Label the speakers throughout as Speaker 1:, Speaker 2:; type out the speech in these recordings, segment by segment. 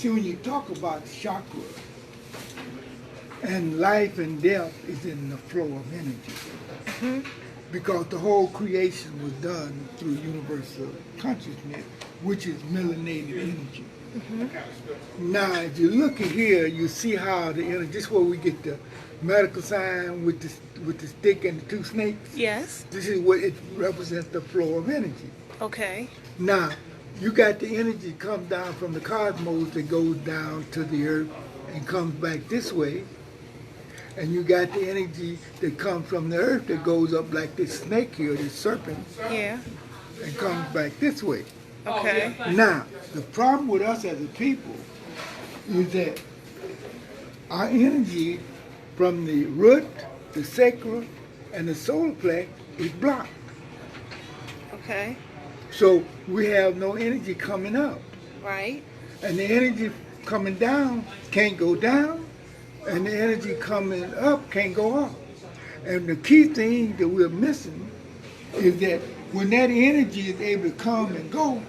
Speaker 1: See, when you talk about chakra, and life and death is in the flow of energy. Because the whole creation was done through universal consciousness, which is melanated energy. Now, if you look at here, you see how the energy, this is where we get the medical sign with the stick and the two snakes.
Speaker 2: Yes.
Speaker 1: This is what it represents, the flow of energy.
Speaker 2: Okay.
Speaker 1: Now, you got the energy comes down from the cosmos that goes down to the earth and comes back this way. And you got the energy that comes from the earth that goes up like this snake here, this serpent,
Speaker 2: Yeah.
Speaker 1: and comes back this way.
Speaker 2: Okay.
Speaker 1: Now, the problem with us as a people is that our energy from the root, the sacral, and the solar plexus is blocked.
Speaker 2: Okay.
Speaker 1: So we have no energy coming up.
Speaker 2: Right.
Speaker 1: And the energy coming down can't go down, and the energy coming up can't go up. And the key thing that we're missing is that when that energy is able to come and go,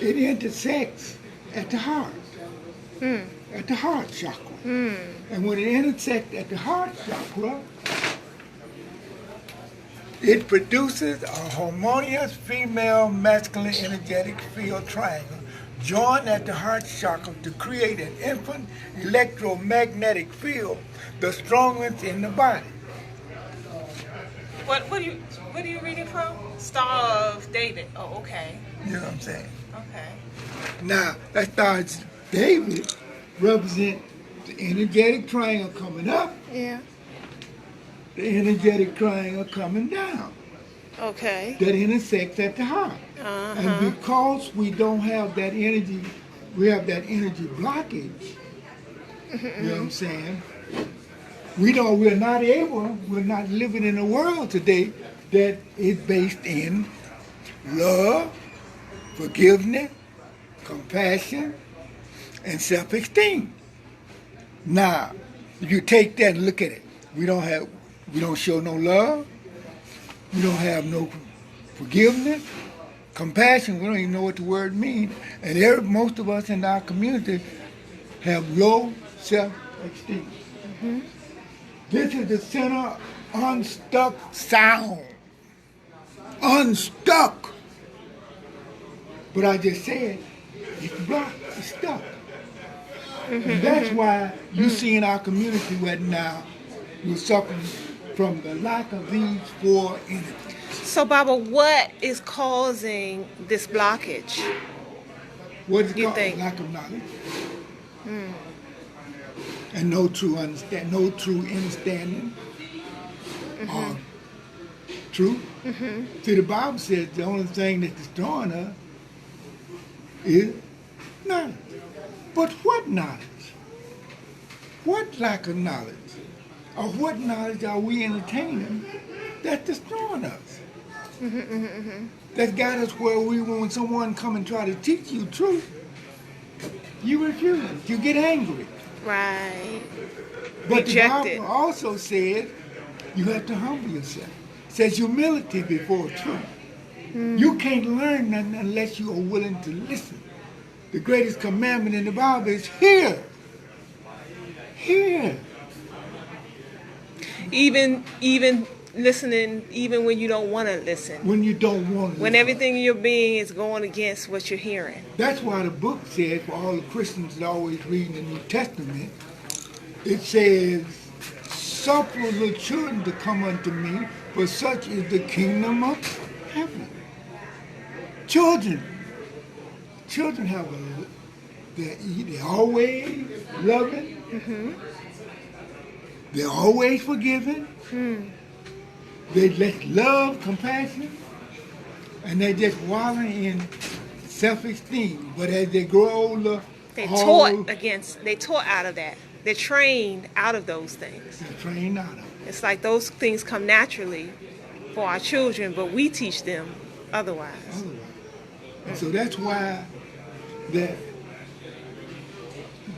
Speaker 1: it intersects at the heart, at the heart chakra. And when it intersects at the heart chakra, it produces a harmonious female masculine energetic field triangle joined at the heart chakra to create an infinite electromagnetic field, the strongest in the body.
Speaker 2: What are you reading from? Star of David. Oh, okay.
Speaker 1: You know what I'm saying?
Speaker 2: Okay.
Speaker 1: Now, that Star of David represents the energetic triangle coming up,
Speaker 2: Yeah.
Speaker 1: the energetic triangle coming down.
Speaker 2: Okay.
Speaker 1: That intersects at the heart. And because we don't have that energy, we have that energy blockage, you know what I'm saying? We're not living in a world today that is based in love, forgiveness, compassion, and self-esteem. Now, you take that and look at it. We don't show no love. We don't have no forgiveness, compassion. We don't even know what the word means. And most of us in our community have low self-esteem. This is the center unstuck sound. Unstuck. But I just said, it's blocked, it's stuck. And that's why you see in our community right now, we're suffering from the lack of these four energies.
Speaker 2: So, Baba, what is causing this blockage?
Speaker 1: What is it
Speaker 2: You
Speaker 1: called?
Speaker 2: think?
Speaker 1: Lack of knowledge. And no true understanding of truth. See, the Bible says the only thing that's destroying us is knowledge. But what knowledge? What lack of knowledge? Or what knowledge are we entertaining that's destroying us? That got us where when someone come and try to teach you truth, you refuse. You get angry.
Speaker 2: Right.
Speaker 1: But
Speaker 2: Reject
Speaker 1: the
Speaker 2: it.
Speaker 1: Bible also said you have to humble yourself. It says humility before truth. You can't learn nothing unless you are willing to listen. The greatest commandment in the Bible is hear. Hear.
Speaker 2: Even listening, even when you don't want to listen.
Speaker 1: When you don't want to
Speaker 2: When
Speaker 1: listen.
Speaker 2: everything in your being is going against what you're hearing.
Speaker 1: That's why the book says, for all the Christians that always read the New Testament, it says, suffer the children to come unto me, for such is the kingdom of heaven. Children have they're always loving, they're always forgiving, they let love, compassion, and they just wallowing in self-esteem. But as they grow older,
Speaker 2: They're taught out of that. They're trained out of those things.
Speaker 1: they're trained out of it.
Speaker 2: It's like those things come naturally for our children, but we teach them otherwise.
Speaker 1: And so that's why that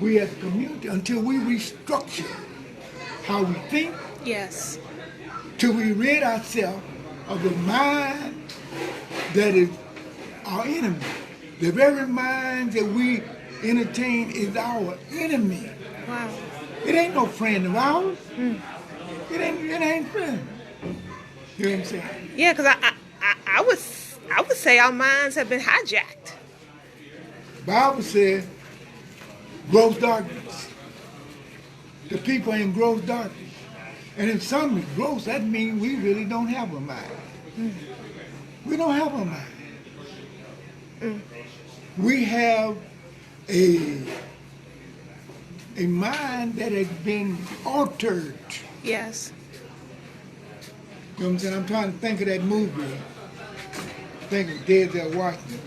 Speaker 1: we as a community, until we restructure how we think,
Speaker 2: Yes.
Speaker 1: till we rid ourselves of the mind that is our enemy, the very mind that we entertain is our enemy.
Speaker 2: Wow.
Speaker 1: It ain't no friend of ours. It ain't friend. You know what I'm saying?
Speaker 2: Yeah, because I would say our minds have been hijacked.
Speaker 1: Bible says gross darkness. The people in gross darkness. And if something is gross, that means we really don't have a mind. We don't have a mind. We have a mind that has been altered.
Speaker 2: Yes.
Speaker 1: You know what I'm saying? I'm trying to think of that movie. Thinking Denzel Washington,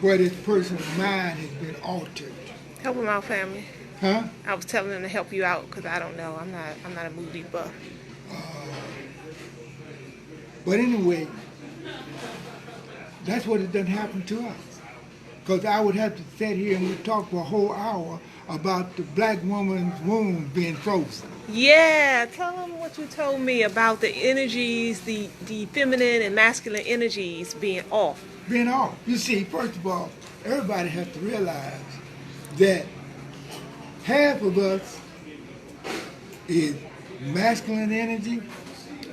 Speaker 1: where this person's mind has been altered.
Speaker 2: Help them out, family.
Speaker 1: Huh?
Speaker 2: I was telling them to help you out because I don't know. I'm not a movie buff.
Speaker 1: But anyway, that's what it done happened to us. Because I would have to sit here and we'd talk for a whole hour about the black woman's womb being frozen.
Speaker 2: Yeah, tell them what you told me about the energies, the feminine and masculine energies being off.
Speaker 1: Being off. You see, first of all, everybody has to realize that half of us is masculine energy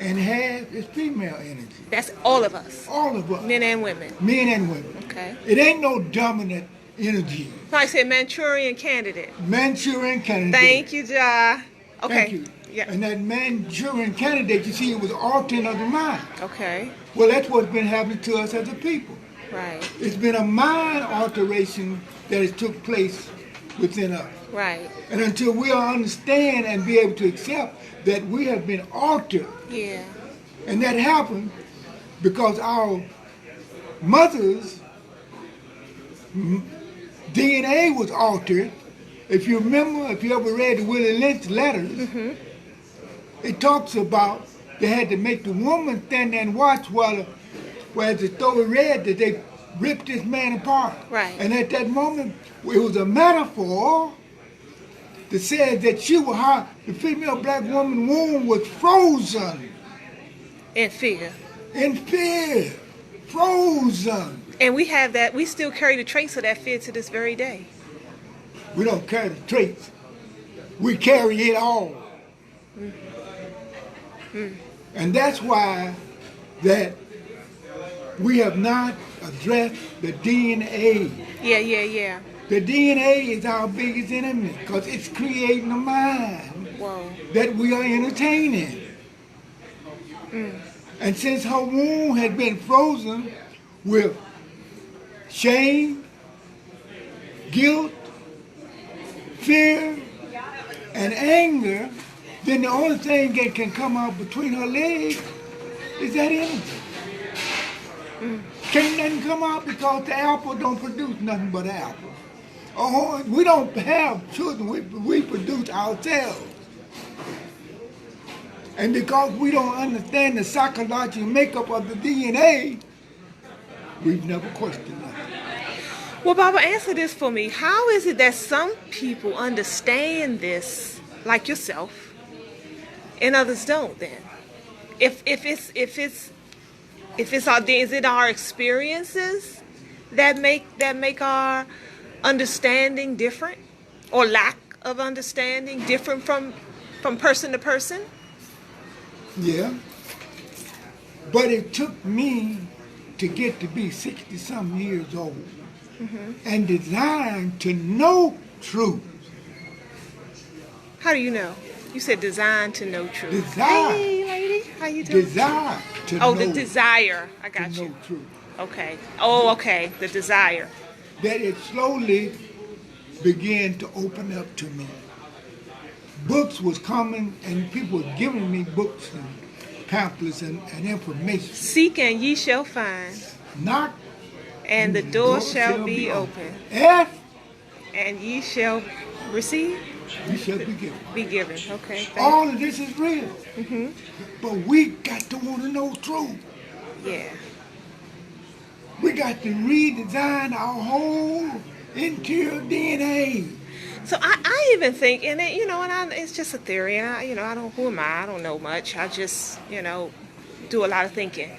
Speaker 1: and half is female energy.
Speaker 2: That's all of us.
Speaker 1: All of us.
Speaker 2: Men and women.
Speaker 1: Men and women.
Speaker 2: Okay.
Speaker 1: It ain't no dominant energy.
Speaker 2: So I said Manchurian candidate.
Speaker 1: Manchurian candidate.
Speaker 2: Thank you, Ja. Okay.
Speaker 1: Thank you.
Speaker 2: Yeah.
Speaker 1: And that Manchurian candidate, you see, it was altering of the mind.
Speaker 2: Okay.
Speaker 1: Well, that's what's been happening to us as a people.
Speaker 2: Right.
Speaker 1: It's been a mind alteration that has took place within us.
Speaker 2: Right.
Speaker 1: And until we understand and be able to accept that we have been altered,
Speaker 2: Yeah.
Speaker 1: and that happened because our mothers' DNA was altered. If you remember, if you ever read the Willie Lynch letters, it talks about they had to make the woman stand there and watch while the story read that they ripped this man apart.
Speaker 2: Right.
Speaker 1: And at that moment, it was a metaphor that said that the female black woman womb was frozen.
Speaker 2: In fear.
Speaker 1: In fear. Frozen.
Speaker 2: And we have that. We still carry the trace of that fear to this very day.
Speaker 1: We don't carry the traits. We carry it all. And that's why that we have not addressed the DNA.
Speaker 2: Yeah.
Speaker 1: The DNA is our biggest enemy because it's creating a mind
Speaker 2: Whoa.
Speaker 1: that we are entertaining. And since her womb had been frozen with shame, guilt, fear, and anger, then the only thing that can come out between her legs is that energy. Can't nothing come out because the apple don't produce nothing but apple. Oh, we don't have children, we produce ourselves. And because we don't understand the psychological makeup of the DNA, we've never questioned that.
Speaker 2: Well, Baba, answer this for me. How is it that some people understand this, like yourself, and others don't? Then, if it's our, is it our experiences that make our understanding different, or lack of understanding different from person to person?
Speaker 1: Yeah. But it took me to get to be 60-something years old and designed to know truth.
Speaker 2: How do you know? You said designed to know truth.
Speaker 1: Desire.
Speaker 2: Hey, lady. How you doing?
Speaker 1: Desire to know.
Speaker 2: Oh, the desire. I got
Speaker 1: to
Speaker 2: you.
Speaker 1: know truth.
Speaker 2: Okay. Oh, okay. The desire.
Speaker 1: That it slowly began to open up to me. Books was coming and people were giving me books and pamphlets and information.
Speaker 2: Seek and ye shall find.
Speaker 1: Knock
Speaker 2: And the door shall be open.
Speaker 1: Ask
Speaker 2: And ye shall receive.
Speaker 1: you shall be given.
Speaker 2: Be given. Okay.
Speaker 1: All of this is real. But we got to want to know truth.
Speaker 2: Yeah.
Speaker 1: We got to redesign our whole interior DNA.
Speaker 2: So I even think, and it, it's just a theory, and who am I? I don't know much. I just, do a lot of thinking.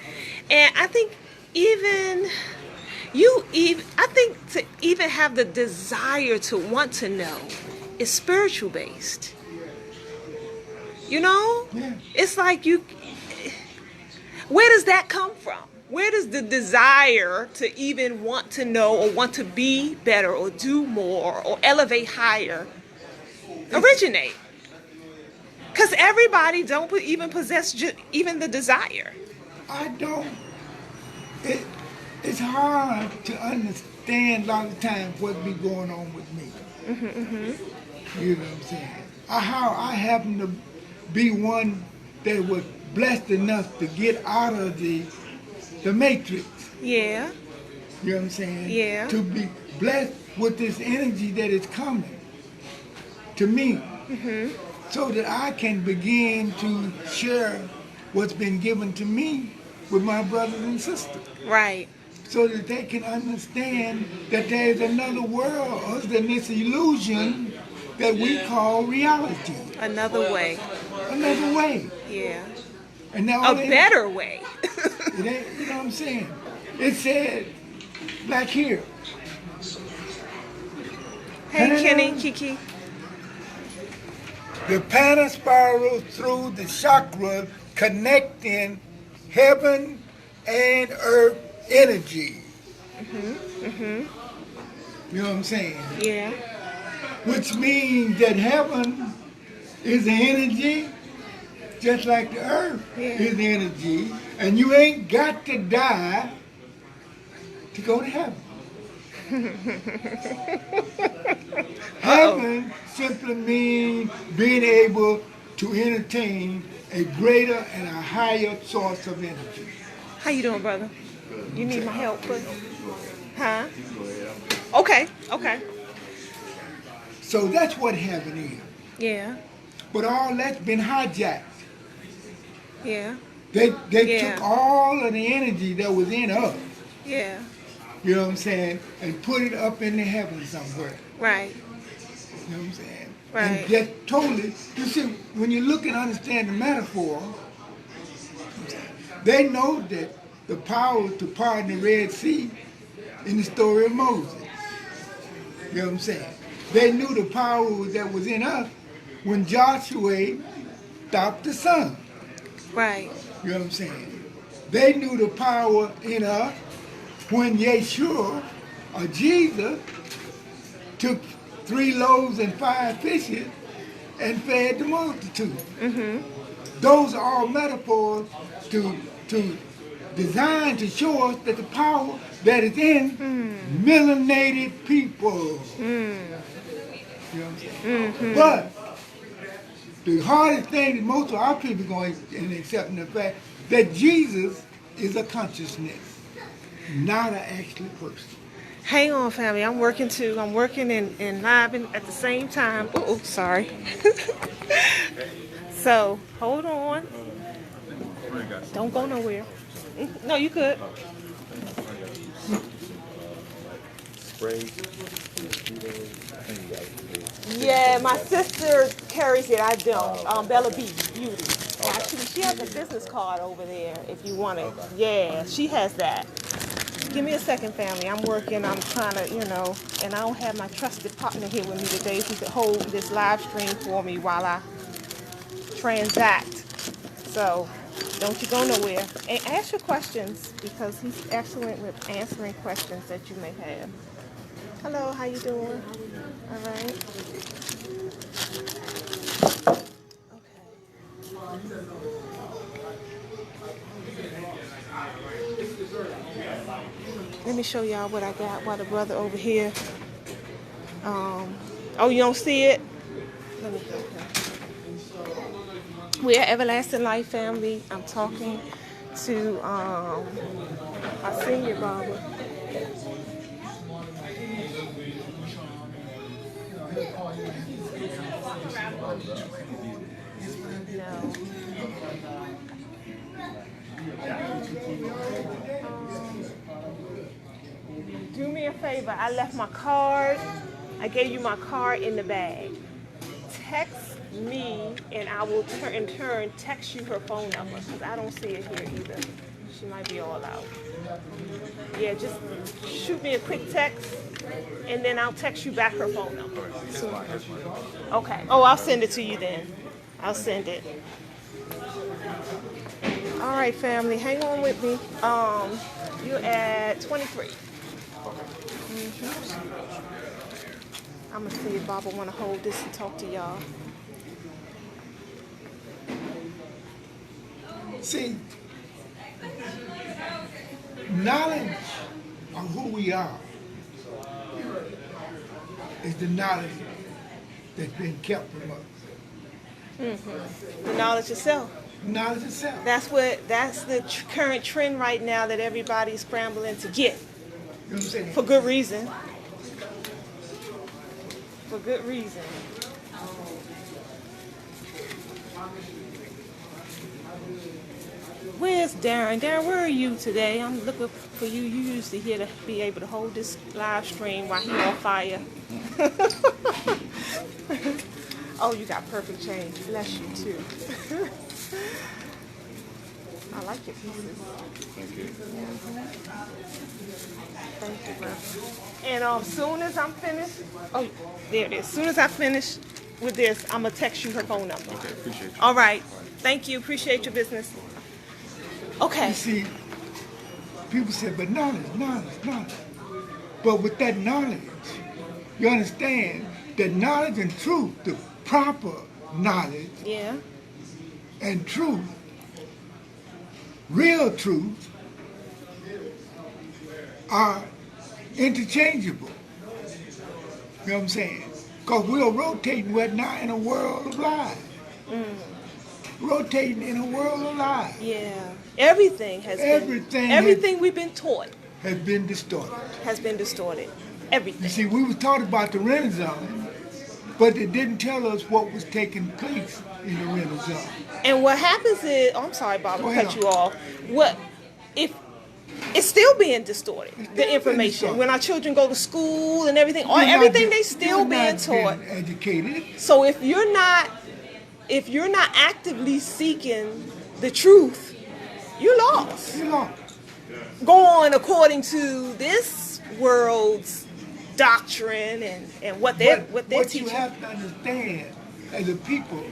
Speaker 2: And I think even I think to even have the desire to want to know is spiritual based. You know?
Speaker 1: Yeah.
Speaker 2: It's like where does that come from? Where does the desire to even want to know or want to be better or do more or elevate higher originate? Because everybody don't even possess even the desire.
Speaker 1: I don't. It's hard to understand a lot of times what be going on with me. You know what I'm saying? How I happen to be one that was blessed enough to get out of the matrix.
Speaker 2: Yeah.
Speaker 1: You know what I'm saying?
Speaker 2: Yeah.
Speaker 1: To be blessed with this energy that is coming to me, so that I can begin to share what's been given to me with my brothers and sisters.
Speaker 2: Right.
Speaker 1: So that they can understand that there's another world other than this illusion that we call reality.
Speaker 2: Another way.
Speaker 1: Another way.
Speaker 2: Yeah.
Speaker 1: And now
Speaker 2: A better way.
Speaker 1: it ain't, you know what I'm saying? It said back here.
Speaker 2: Hey, Kenny, Kiki.
Speaker 1: The pattern spiral through the chakras connecting heaven and earth energy. You know what I'm saying?
Speaker 2: Yeah.
Speaker 1: Which means that heaven is the energy, just like the earth is the energy, and you ain't got to die to go to heaven. Heaven simply means being able to entertain a greater and a higher source of energy.
Speaker 2: How you doing, brother? You need my help, please? Huh? Okay. Okay.
Speaker 1: So that's what heaven is.
Speaker 2: Yeah.
Speaker 1: But all that's been hijacked.
Speaker 2: Yeah.
Speaker 1: They took all of the energy that was in us,
Speaker 2: Yeah.
Speaker 1: you know what I'm saying, and put it up in the heavens somewhere.
Speaker 2: Right.
Speaker 1: You know what I'm saying?
Speaker 2: Right.
Speaker 1: And just totally, you see, when you look and understand the metaphor, they know that the power to part the Red Sea in the story of Moses. You know what I'm saying? They knew the power that was in us when Joshua stopped the sun.
Speaker 2: Right.
Speaker 1: You know what I'm saying? They knew the power in us when Yeshua, or Jesus, took 3 loaves and 5 fishes and fed the multitude. Those are all metaphors to designed to show us that the power that is in melanated people. You know what I'm saying? But the hardest thing that most of our people are going and accepting the fact that Jesus is a consciousness, not an actual person.
Speaker 2: Hang on, family. I'm working too. I'm working and live at the same time. Oh, sorry. So, hold on. Don't go nowhere. No, you could. Yeah, my sister carries it. I don't. Bella B Beauty. Actually, she has a business card over there if you want it. Yeah, she has that. Give me a second, family. I'm working. I'm trying to, and I don't have my trusted partner here with me today who can hold this live stream for me while I transact. So, don't you go nowhere. And ask your questions because he's excellent with answering questions that you may have. Hello, how you doing? All right. Let me show y'all what I got while the brother over here. Oh, you don't see it? Let me go here. We are Everlasting Life family. I'm talking to our senior barber. No. Do me a favor. I left my card. I gave you my card in the bag. Text me, and I will in turn text you her phone number because I don't see it here either. She might be all out. Yeah, just shoot me a quick text, and then I'll text you back her phone number. Okay. Oh, I'll send it to you then. I'll send it. All right, family, hang on with me. You're at 23. I'm gonna see if Baba wanna hold this and talk to y'all.
Speaker 1: See, knowledge of who we are is the knowledge that's been kept from us.
Speaker 2: The knowledge itself.
Speaker 1: Knowledge itself.
Speaker 2: That's the current trend right now that everybody's scrambling to get.
Speaker 1: You know what I'm saying?
Speaker 2: For good reason. For good reason. Where's Darren? Darren, where are you today? I'm looking for you. You usually here to be able to hold this live stream while he on fire. Oh, you got perfect change. Bless you too. I like your pieces.
Speaker 3: Thank you.
Speaker 2: Thank you, bro. And soon as I'm finished, oh, there it is. Soon as I finish with this, I'm gonna text you her phone number.
Speaker 3: Okay, appreciate you.
Speaker 2: All right. Thank you. Appreciate your business. Okay.
Speaker 1: You see, people say, but knowledge. But with that knowledge, you understand that knowledge and truth, the proper knowledge
Speaker 2: Yeah.
Speaker 1: and truth, real truth, are interchangeable. You know what I'm saying? Because we're rotating right now in a world of lies. Rotating in a world of lies.
Speaker 2: Yeah. Everything has everything we've been taught
Speaker 1: Has been distorted.
Speaker 2: has been distorted.
Speaker 1: You
Speaker 2: Everything.
Speaker 1: see, we were taught about the Renaissance, but it didn't tell us what was taking place in the Renaissance.
Speaker 2: And what happens is, oh, I'm sorry, Bob,
Speaker 1: Go
Speaker 2: to
Speaker 1: ahead
Speaker 2: cut
Speaker 1: on.
Speaker 2: you off. What if it's still being distorted?
Speaker 1: It's still
Speaker 2: The
Speaker 1: being
Speaker 2: information
Speaker 1: distorted.
Speaker 2: when our children go to school and everything, or
Speaker 1: You're not
Speaker 2: everything
Speaker 1: be-
Speaker 2: they still
Speaker 1: you're
Speaker 2: being
Speaker 1: not
Speaker 2: taught.
Speaker 1: being educated.
Speaker 2: So if you're not actively seeking the truth, you're lost.
Speaker 1: You know,
Speaker 2: Going according to this world's doctrine and what they're
Speaker 1: what
Speaker 2: teaching.
Speaker 1: you have to understand as a people,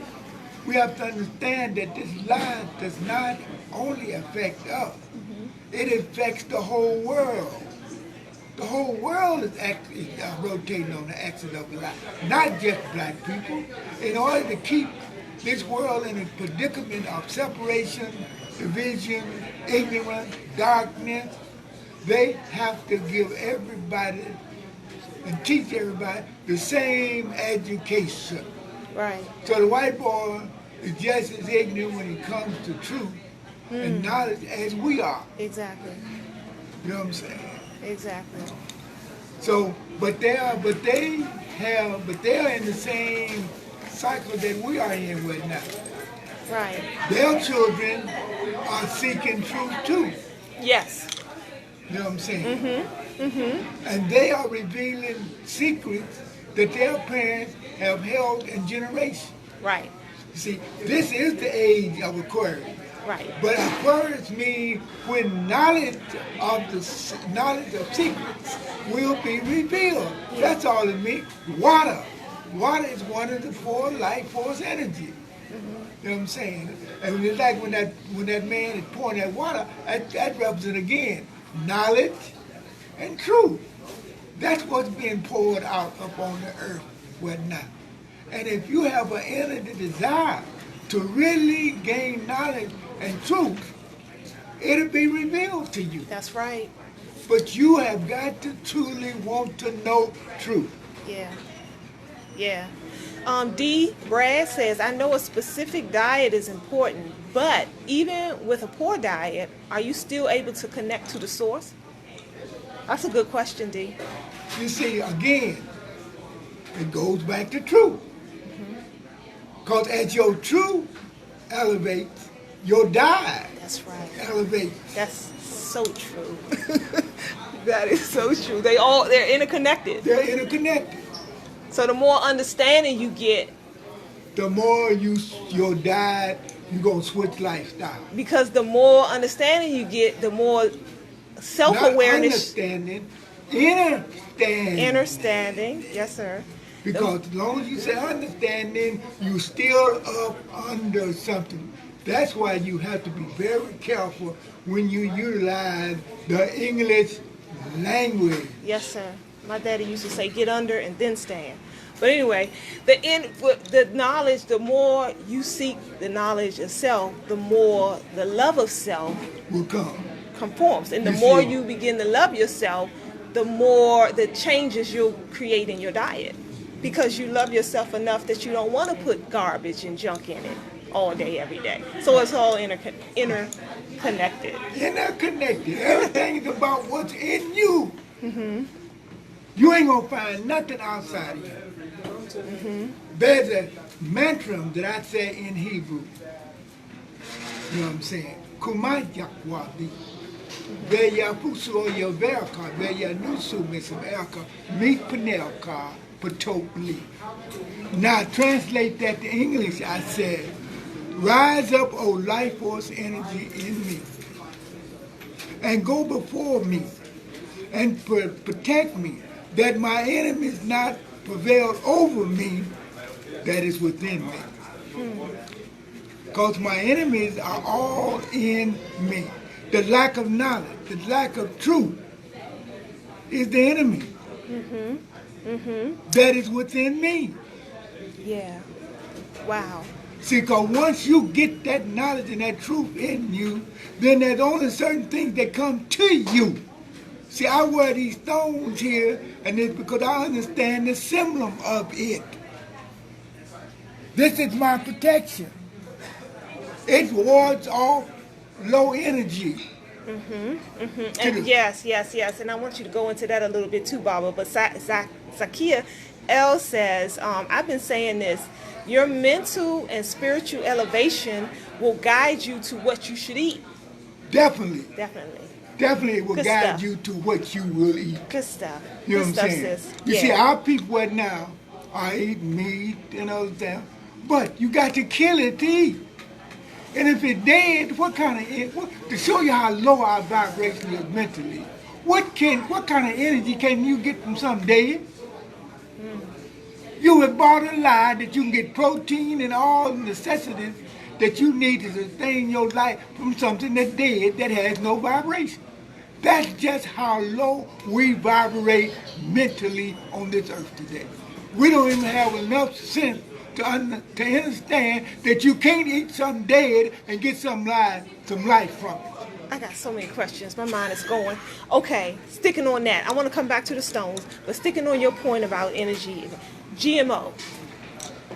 Speaker 1: we have to understand that this lie does not only affect us, it affects the whole world. The whole world is actually rotating on the axis of life, not just black people. In order to keep this world in a predicament of separation, division, ignorance, darkness, they have to give everybody and teach everybody the same education.
Speaker 2: Right.
Speaker 1: So the white boy is just as ignorant when it comes to truth and knowledge as we are.
Speaker 2: Exactly.
Speaker 1: You know what I'm saying?
Speaker 2: Exactly.
Speaker 1: So, but they are in the same cycle that we are in right now.
Speaker 2: Right.
Speaker 1: Their children are seeking truth too.
Speaker 2: Yes.
Speaker 1: You know what I'm saying? And they are revealing secrets that their parents have held in generations.
Speaker 2: Right.
Speaker 1: You see, this is the age of Aquarius.
Speaker 2: Right.
Speaker 1: But Aquarius means when knowledge of secrets will be revealed. That's all it means. Water. Water is one of the four life force energy. You know what I'm saying? And it's like when that man is pouring that water, that represents again knowledge and truth. That's what's being poured out upon the earth right now. And if you have an inner desire to really gain knowledge and truth, it'll be revealed to you.
Speaker 2: That's right.
Speaker 1: But you have got to truly want to know truth.
Speaker 2: Yeah. Yeah. D. Brad says, I know a specific diet is important, but even with a poor diet, are you still able to connect to the source? That's a good question, D.
Speaker 1: You see, again, it goes back to truth. Because as your truth elevates, your diet
Speaker 2: That's right.
Speaker 1: elevates.
Speaker 2: That's so true. That is so true. They're interconnected.
Speaker 1: They're interconnected.
Speaker 2: So the more understanding you get,
Speaker 1: The more your diet, you're going to switch lifestyle.
Speaker 2: because the more understanding you get, the more self-awareness.
Speaker 1: Not understanding, understanding.
Speaker 2: Understanding. Yes, sir.
Speaker 1: Because as long as you say understanding, you still up under something. That's why you have to be very careful when you utilize the English language.
Speaker 2: Yes, sir. My daddy used to say, get under and then stand. But anyway, the knowledge, the more you seek the knowledge of self, the more the love of self
Speaker 1: Will come.
Speaker 2: conforms. And the
Speaker 1: You
Speaker 2: more
Speaker 1: see.
Speaker 2: you begin to love yourself, the more the changes you'll create in your diet. Because you love yourself enough that you don't want to put garbage and junk in it all day, every day. So it's all interconnected.
Speaker 1: Interconnected. Everything is about what's in you. You ain't going to find nothing outside of you. There's a mantra that I say in Hebrew. You know what I'm saying? Kumayakwadi. Veya puso ya verka, veya nusu misaverka, meet panelka, patopli. Now translate that to English. I said, rise up, O life force energy in me, and go before me, and protect me, that my enemies not prevail over me that is within me. Because my enemies are all in me. The lack of knowledge, the lack of truth is the enemy that is within me.
Speaker 2: Yeah. Wow.
Speaker 1: See, because once you get that knowledge and that truth in you, then there's only certain things that come to you. See, I wear these stones here, and it's because I understand the symbol of it. This is my protection. It wards off low energy.
Speaker 2: And yes. And I want you to go into that a little bit too, Baba. But Zakia L says, I've been saying this, your mental and spiritual elevation will guide you to what you should eat.
Speaker 1: Definitely.
Speaker 2: Definitely.
Speaker 1: It will
Speaker 2: Good
Speaker 1: guide
Speaker 2: stuff.
Speaker 1: you to what you will eat.
Speaker 2: Good stuff.
Speaker 1: You know
Speaker 2: Good
Speaker 1: what I'm
Speaker 2: stuff,
Speaker 1: saying?
Speaker 2: sis.
Speaker 1: You see, our people right now are eating meat and other stuff, but you got to kill it to eat. And if it's dead, to show you how low our vibration is mentally, what kind of energy can you get from something dead? You have bought a lie that you can get protein and all the necessities that you need to sustain your life from something that's dead that has no vibration. That's just how low we vibrate mentally on this earth today. We don't even have enough sense to understand that you can't eat something dead and get some life from it.
Speaker 2: I got so many questions. My mind is going. Okay, sticking on that. I want to come back to the stones, but sticking on your point about energy. GMO.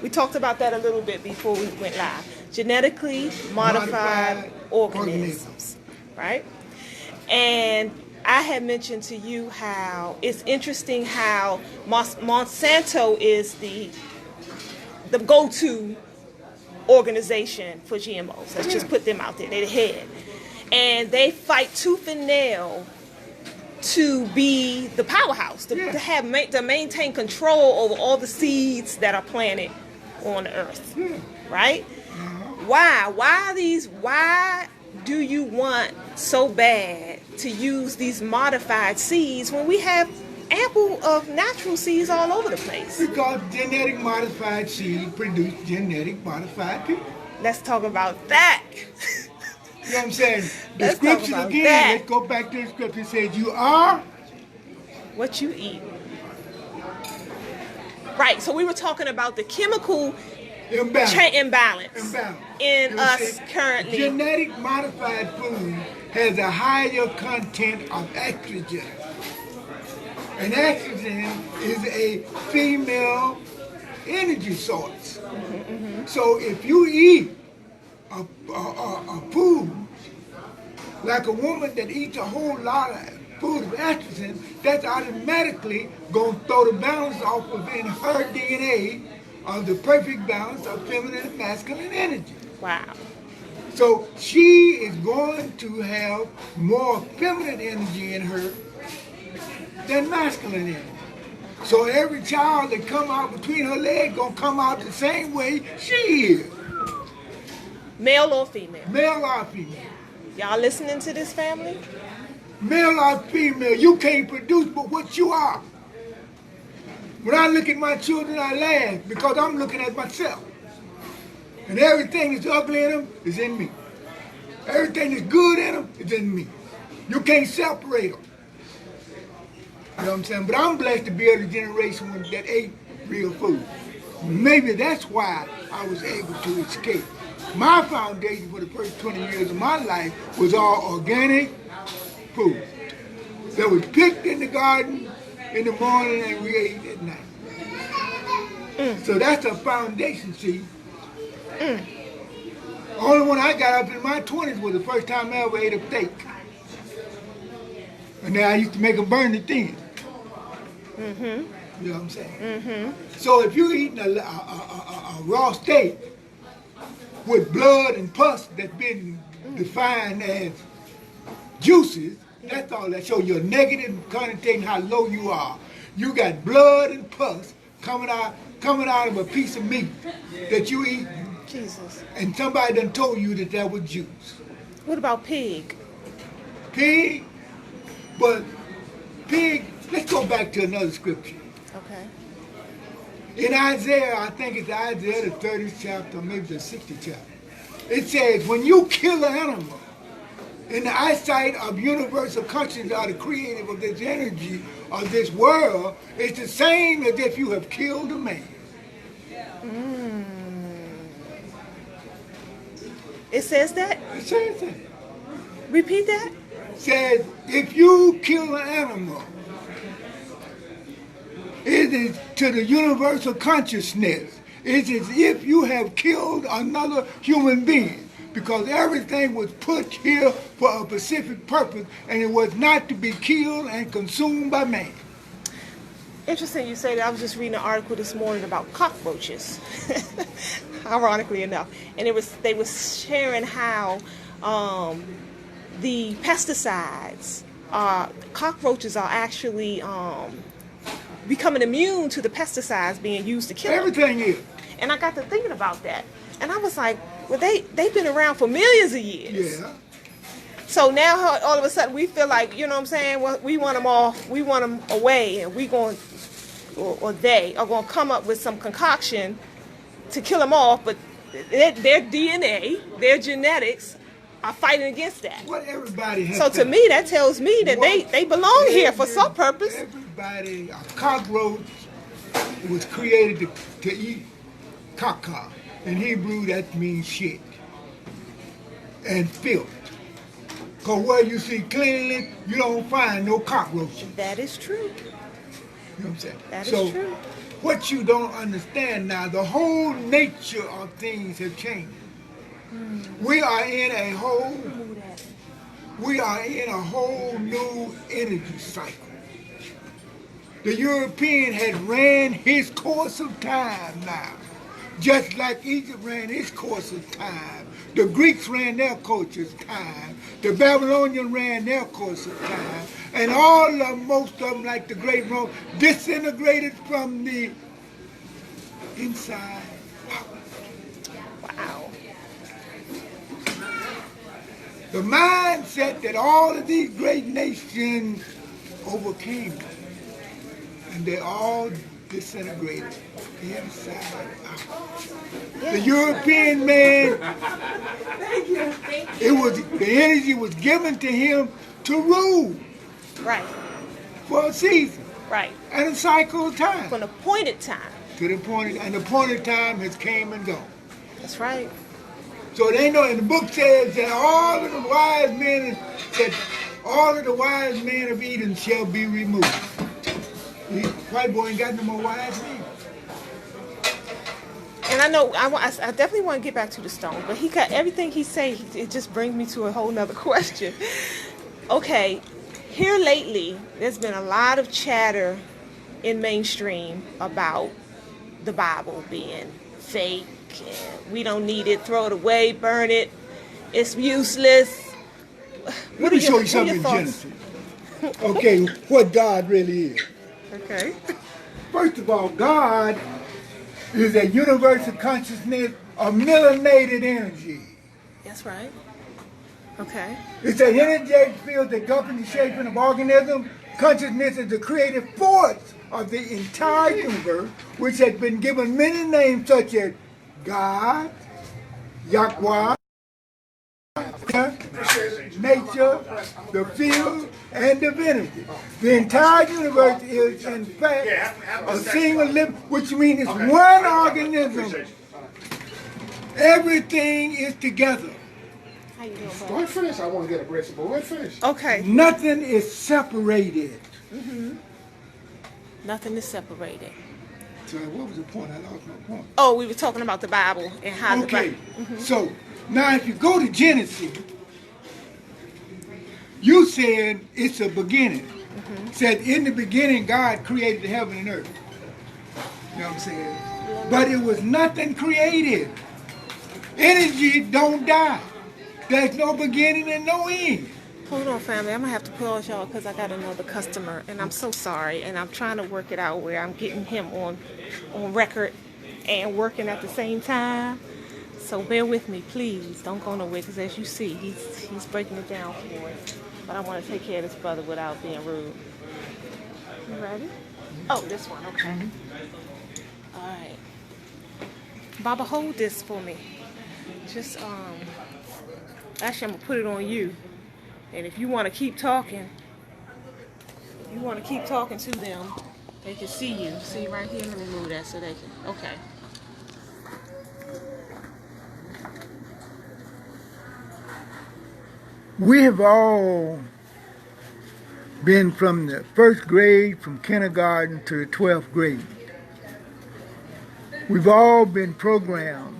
Speaker 2: We talked about that a little bit before we went live. Genetically modified organisms, right? And I had mentioned to you how it's interesting how Monsanto is the go-to organization for GMOs. Let's just put them out there. They're the head. And they fight tooth and nail to be the powerhouse, to maintain control over all the seeds that are planted on the earth, right? Why do you want so bad to use these modified seeds when we have ample of natural seeds all over the place?
Speaker 1: Because genetic modified seeds produce genetic modified people.
Speaker 2: Let's talk about that.
Speaker 1: You know what I'm saying? The
Speaker 2: Let's talk
Speaker 1: scripture
Speaker 2: about
Speaker 1: again,
Speaker 2: that.
Speaker 1: let's go back to the scripture. It says, you are
Speaker 2: What you eat. Right, so we were talking about the chemical imbalance in
Speaker 1: You
Speaker 2: us
Speaker 1: see,
Speaker 2: currently.
Speaker 1: Genetic modified food has a higher content of estrogen. And estrogen is a female energy source. So if you eat a food like a woman that eats a whole lot of food of estrogen, that's automatically going to throw the balance off within her DNA of the perfect balance of feminine and masculine energy.
Speaker 2: Wow.
Speaker 1: So she is going to have more feminine energy in her than masculine energy. So every child that come out between her legs going to come out the same way she is.
Speaker 2: Male or female?
Speaker 1: Male or female.
Speaker 2: Y'all listening to this, family?
Speaker 1: Male or female, you can't produce but what you are. When I look at my children, I laugh because I'm looking at myself. And everything that's ugly in them is in me. Everything that's good in them is in me. You can't separate them. You know what I'm saying? But I'm blessed to be of the generation that ate real food. Maybe that's why I was able to escape. My foundation for the first 20 years of my life was all organic food that was picked in the garden in the morning and we ate at night. So that's a foundation, see. Only when I got up in my 20s was the first time I ever ate a steak. And then I used to make them burn it thin. You know what I'm saying? So if you're eating a raw steak with blood and pus that's been defined as juices, that's all that shows you're negative connotating how low you are. You got blood and pus coming out of a piece of meat that you eat.
Speaker 2: Jesus.
Speaker 1: And somebody done told you that was juice.
Speaker 2: What about pig?
Speaker 1: Pig? But pig, let's go back to another scripture.
Speaker 2: Okay.
Speaker 1: In Isaiah, I think it's Isaiah the 30th chapter, maybe the 60th chapter. It says, when you kill an animal, in the eyesight of universal consciousness or the creative of this energy of this world, it's the same as if you have killed a man.
Speaker 2: It says that?
Speaker 1: It says that.
Speaker 2: Repeat that?
Speaker 1: It says, if you kill an animal, it is to the universal consciousness. It's as if you have killed another human being. Because everything was put here for a specific purpose, and it was not to be killed and consumed by man.
Speaker 2: Interesting you say that. I was just reading an article this morning about cockroaches, ironically enough. And they was sharing how the pesticides, cockroaches are actually becoming immune to the pesticides being used to kill them.
Speaker 1: Everything is.
Speaker 2: And I got to thinking about that. And I was like, well, they've been around for millions of years.
Speaker 1: Yeah.
Speaker 2: So now all of a sudden we feel like, you know what I'm saying, well, we want them off, we want them away, and we going, or they are going to come up with some concoction to kill them off, but their DNA, their genetics are fighting against that.
Speaker 1: What everybody has
Speaker 2: So to me, that tells me that they belong here for some purpose.
Speaker 1: Everybody, a cockroach was created to eat caca. In Hebrew, that means shit and filth. Because where you see cleanliness, you don't find no cockroaches.
Speaker 2: That is true.
Speaker 1: You know what I'm saying?
Speaker 2: That is true.
Speaker 1: What you don't understand now, the whole nature of things have changed. We are in a whole new energy cycle. The European had ran his course of time now. Just like Egypt ran its course of time. The Greeks ran their course of time. The Babylonians ran their course of time. And most of them, like the great Rome, disintegrated from the inside out.
Speaker 2: Wow.
Speaker 1: The mindset that all of these great nations overcame them. And they all disintegrated inside out. The European man, the energy was given to him to rule.
Speaker 2: Right.
Speaker 1: For a season.
Speaker 2: Right.
Speaker 1: And a cycle of time.
Speaker 2: For an appointed time.
Speaker 1: And the appointed time has came and gone.
Speaker 2: That's right.
Speaker 1: So they know, and the book says that all of the wise men of Eden shall be removed. White boy ain't got no more wise men.
Speaker 2: And I know I definitely want to get back to the stone, but he got everything he say. It just brings me to a whole nother question. Okay, here lately, there's been a lot of chatter in mainstream about the Bible being fake. And we don't need it. Throw it away. Burn it. It's useless.
Speaker 1: Let me show you something in Genesis. Okay, what God really is.
Speaker 2: Okay.
Speaker 1: First of all, God is a universal consciousness of melanated energy.
Speaker 2: That's right. Okay.
Speaker 1: It's an energetic field that governs the shaping of organisms. Consciousness is the creative force of the entire universe, which has been given many names such as God, Yahweh, nature, the field, and divinity. The entire universe is, in fact, a single living, which means it's one organism. Everything is together.
Speaker 2: How you doing,
Speaker 3: Go
Speaker 2: bud?
Speaker 3: ahead, finish. I want to get a bracelet, but go ahead, finish.
Speaker 2: Okay.
Speaker 1: Nothing is separated.
Speaker 2: Nothing is separated.
Speaker 1: So what was the point? I lost my point.
Speaker 2: Oh, we were talking about the Bible and how
Speaker 1: Okay,
Speaker 2: the Bible.
Speaker 1: so now if you go to Genesis, you said it's a beginning. Said in the beginning God created the heaven and earth. You know what I'm saying? But it was nothing created. Energy don't die. There's no beginning and no end.
Speaker 2: Hold on, family. I'm going to have to pause y'all because I got another customer, and I'm so sorry. And I'm trying to work it out where I'm getting him on record and working at the same time. So bear with me, please. Don't go nowhere because as you see, he's breaking it down for us. But I want to take care of this brother without being rude. You ready? Oh, this one. Okay. All right. Baba, hold this for me. Just, actually, I'm going to put it on you. And if you want to keep talking, to them, they can see you. See right here? Let me move that so they can. Okay.
Speaker 1: We have all been from the first grade, from kindergarten to the 12th grade. We've all been programmed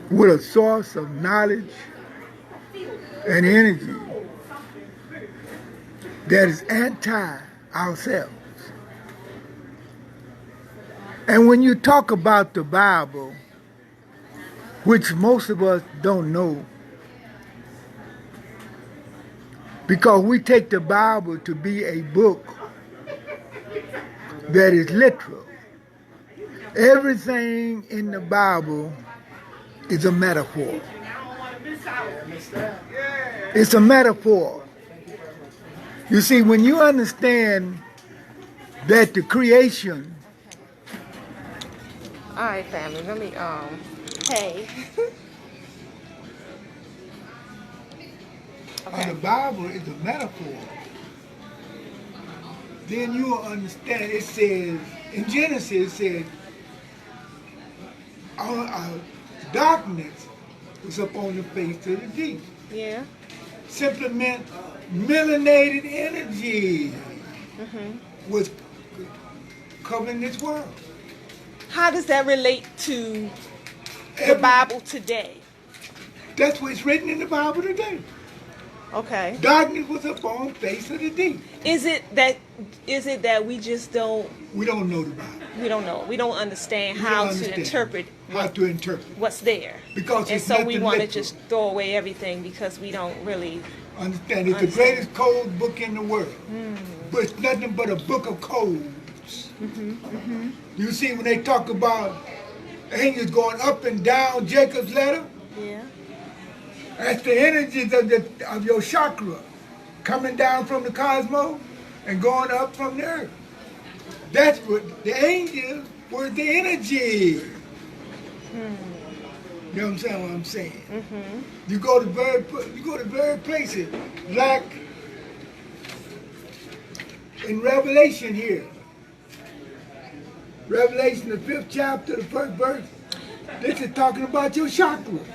Speaker 1: with a source of knowledge and energy that is anti-ourselves. And when you talk about the Bible, which most of us don't know, because we take the Bible to be a book that is literal. Everything in the Bible is a metaphor. It's a metaphor. You see, when you understand that the creation...
Speaker 2: All right, family. Let me, hey.
Speaker 1: The Bible is a metaphor. Then you will understand. It says, in Genesis, it says, darkness was upon the face of the deep.
Speaker 2: Yeah.
Speaker 1: Simply meant melanated energy was covering this world.
Speaker 2: How does that relate to the Bible today?
Speaker 1: That's what's written in the Bible today.
Speaker 2: Okay.
Speaker 1: Darkness was upon the face of the deep.
Speaker 2: Is it that we just don't?
Speaker 1: We don't know the Bible.
Speaker 2: We don't know. We don't understand how to interpret what's there.
Speaker 1: Because
Speaker 2: and
Speaker 1: it's
Speaker 2: so we want to
Speaker 1: literal.
Speaker 2: just throw away everything because we don't really
Speaker 1: Understand. It's the greatest code book in the world. But it's nothing but a book of codes. You see, when they talk about angels going up and down Jacob's ladder,
Speaker 2: Yeah.
Speaker 1: that's the energies of your chakra coming down from the cosmos and going up from the earth. That's what the angels were, the energy. You know what I'm saying? You go to various places, like in Revelation here. Revelation, the 5th chapter, the 1st verse. This is talking about your chakras.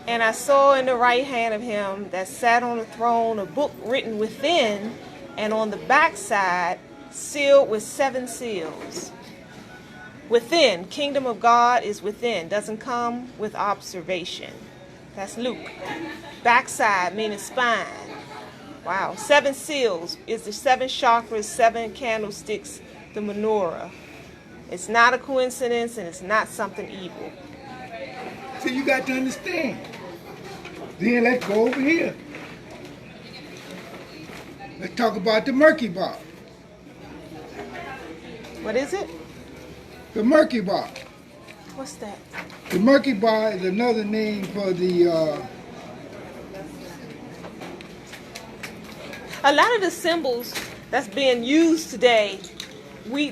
Speaker 2: And I saw in the right hand of him that sat on the throne a book written within, and on the backside sealed with 7 seals. Within, kingdom of God is within, doesn't come with observation. That's Luke. Backside meaning spine. Wow. 7 seals is the 7 chakras, 7 candlesticks, the menorah. It's not a coincidence and it's not something evil.
Speaker 1: So you got to understand. Then let's go over here. Let's talk about the murky bar.
Speaker 2: What is it?
Speaker 1: The murky bar.
Speaker 2: What's that?
Speaker 1: The murky bar is another name for the
Speaker 2: A lot of the symbols that's being used today,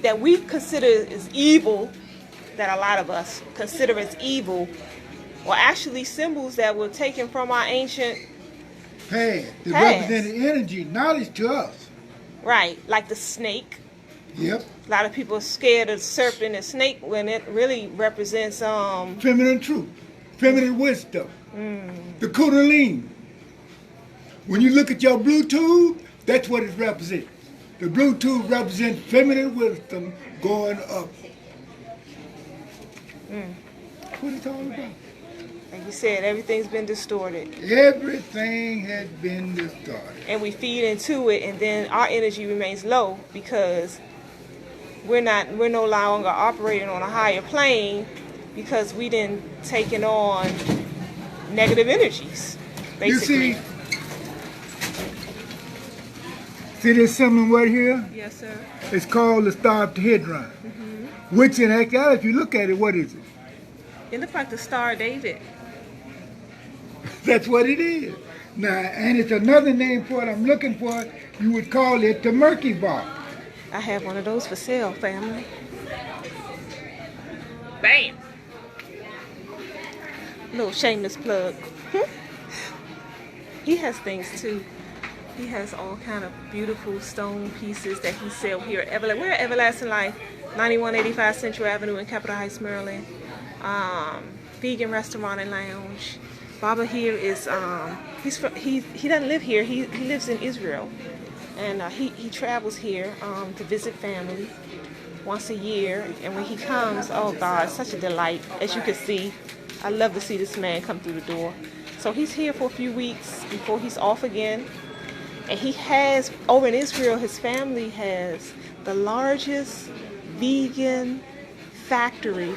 Speaker 2: that we consider as evil, that a lot of us consider as evil, were actually symbols that were taken from our ancient
Speaker 1: past. They
Speaker 2: Past.
Speaker 1: represented energy, knowledge to us.
Speaker 2: right, like the snake.
Speaker 1: Yep.
Speaker 2: A lot of people are scared of serpent and snake when it really represents
Speaker 1: Feminine truth, feminine wisdom, the Kundalini. When you look at your Bluetooth, that's what it represents. The Bluetooth represents feminine wisdom going up. That's what it's all about.
Speaker 2: like you said, everything's been distorted.
Speaker 1: Everything has been distorted.
Speaker 2: And we feed into it, and then our energy remains low because we're no longer operating on a higher plane because we didn't taken on negative energies, basically.
Speaker 1: You see this symbol right here?
Speaker 2: Yes, sir.
Speaker 1: It's called the Star of Tehran. Which in actuality, if you look at it, what is it?
Speaker 2: It looks like the Star of David.
Speaker 1: That's what it is. Now, and it's another name for it I'm looking for. You would call it the murky bar.
Speaker 2: I have one of those for sale, family. Bam! Little shameless plug. He has things too. He has all kind of beautiful stone pieces that he sells here at We're at Everlasting Life, 9185 Central Avenue in Capitol Heights, Maryland. Vegan restaurant and lounge. Baba here is he doesn't live here. He lives in Israel, and he travels here to visit family once a year. And when he comes, oh God, such a delight. As you can see, I love to see this man come through the door. So he's here for a few weeks before he's off again. And he has, over in Israel, his family has the largest vegan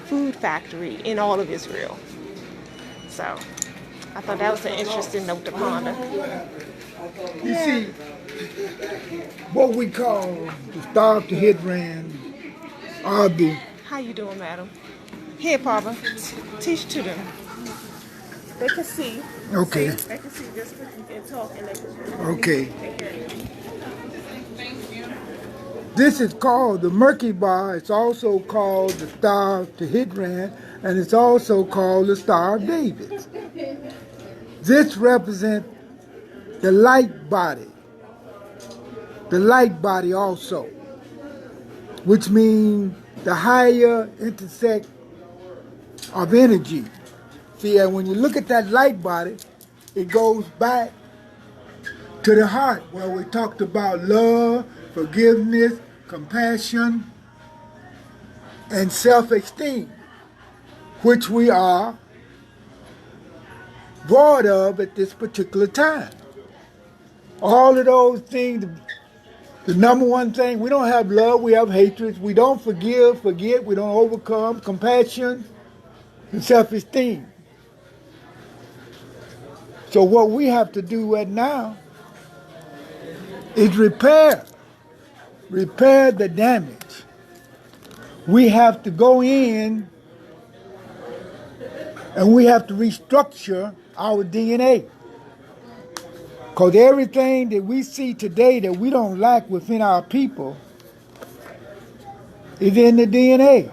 Speaker 2: food factory in all of Israel. So I thought that was an interesting note to ponder.
Speaker 1: You see, what we call the Star of Tehran are the...
Speaker 2: How you doing, madam? Here, Papa, teach to them. They can see.
Speaker 1: Okay.
Speaker 2: See, they can see just and talk and they can
Speaker 1: Okay.
Speaker 2: take care of you.
Speaker 1: This is called the Murky Bar. It's also called the Star of Tehran, and it's also called the Star of David. This represents the light body. The light body also, which means the higher intersect of energy. See, and when you look at that light body, it goes back to the heart where we talked about love, forgiveness, compassion, and self-esteem, which we are void of at this particular time. All of those things, the number one thing, we don't have love, we have hatred, we don't forgive, forget, we don't overcome, compassion, and self-esteem. So what we have to do right now is repair the damage. We have to go in and we have to restructure our DNA. Because everything that we see today that we don't like within our people is in the DNA.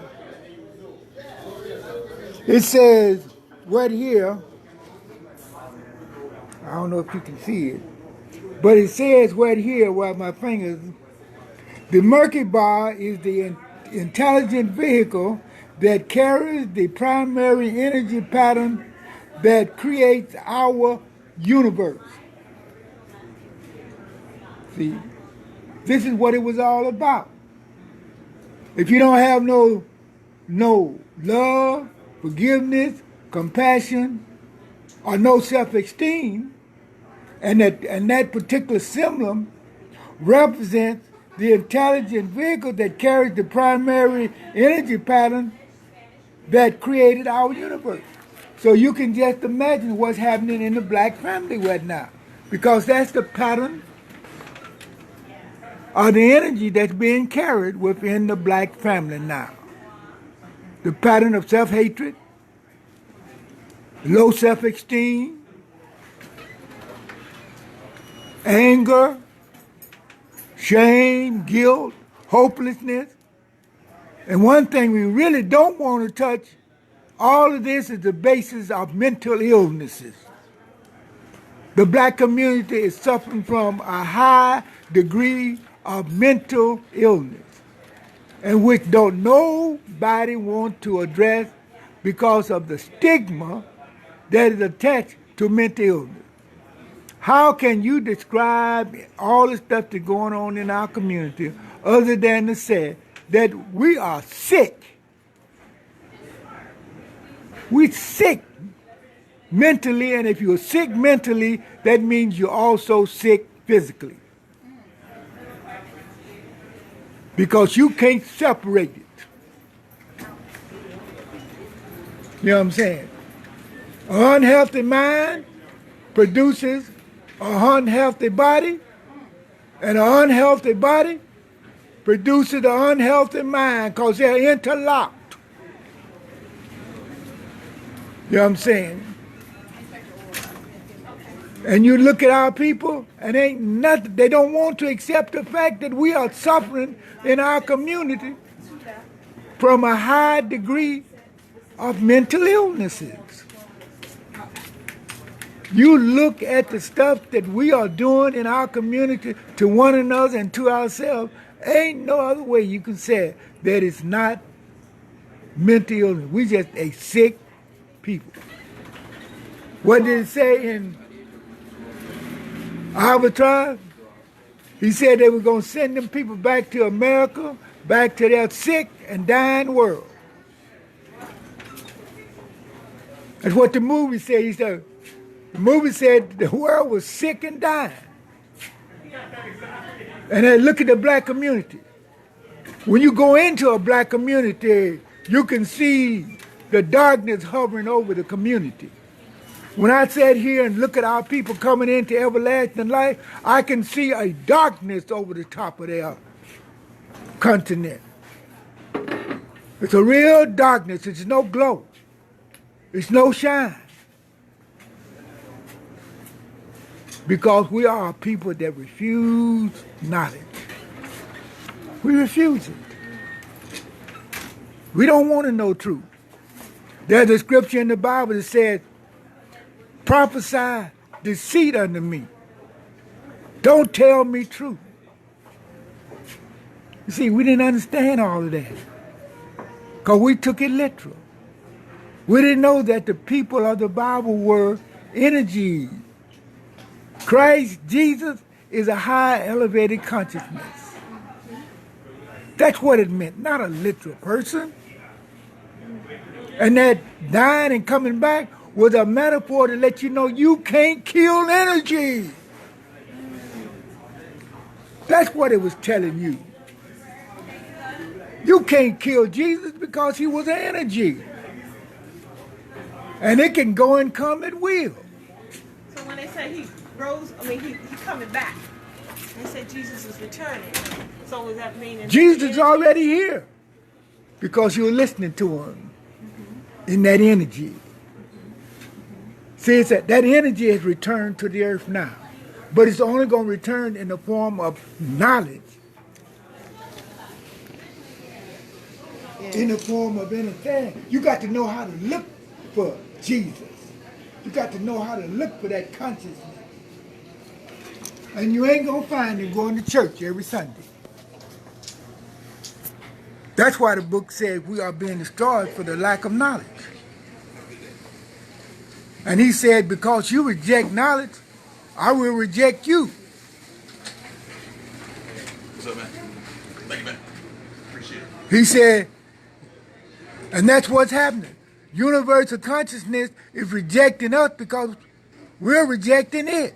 Speaker 1: It says right here, I don't know if you can see it, but it says right here where my fingers, the Murky Bar is the intelligent vehicle that carries the primary energy pattern that creates our universe. See, this is what it was all about. If you don't have no love, forgiveness, compassion, or no self-esteem, and that particular symbol represents the intelligent vehicle that carries the primary energy pattern that created our universe. So you can just imagine what's happening in the black family right now, because that's the pattern or the energy that's being carried within the black family now. the pattern of self-hatred, low self-esteem, anger, shame, guilt, hopelessness. And one thing we really don't want to touch, all of this is the basis of mental illnesses. The black community is suffering from a high degree of mental illness, and which don't nobody want to address because of the stigma that is attached to mental illness. How can you describe all the stuff that's going on in our community other than to say that we are sick? We're sick mentally, and if you're sick mentally, that means you're also sick physically. Because you can't separate it. You know what I'm saying? An unhealthy mind produces an unhealthy body, and an unhealthy body produces an unhealthy mind because they're interlocked. You know what I'm saying? And you look at our people, and ain't nothing, they don't want to accept the fact that we are suffering in our community from a high degree of mental illnesses. You look at the stuff that we are doing in our community to one another and to ourselves, ain't no other way you can say it, that it's not mental illness. We just a sick people. What did it say in our tribe? He said they were going to send them people back to America, back to their sick and dying world. That's what the movie said. He said, the movie said the world was sick and dying. And then look at the black community. When you go into a black community, you can see the darkness hovering over the community. When I sat here and look at our people coming into everlasting life, I can see a darkness over the top of their continent. It's a real darkness. It's no glow. It's no shine. Because we are a people that refuse knowledge. We refuse it. We don't want to know truth. There's a scripture in the Bible that says, prophesy deceit unto me. Don't tell me truth. You see, we didn't understand all of that because we took it literal. We didn't know that the people of the Bible were energies. Christ Jesus is a high elevated consciousness. That's what it meant, not a literal person. And that dying and coming back was a metaphor to let you know you can't kill energy. That's what it was telling you. You can't kill Jesus because he was an energy. And it can go and come at will.
Speaker 2: So when they say he rose, he coming back. They say Jesus is returning. So does that mean
Speaker 1: Jesus is already here because you're listening to him in that energy. See, it's that energy has returned to the earth now, but it's only going to return in the form of knowledge, in the form of anything. You got to know how to look for Jesus. You got to know how to look for that consciousness. And you ain't going to find him going to church every Sunday. That's why the book says we are being destroyed for the lack of knowledge. And he said, because you reject knowledge, I will reject you.
Speaker 4: What's up, man? Thank you, man. Appreciate it.
Speaker 1: He said, and that's what's happening. Universal consciousness is rejecting us because we're rejecting it.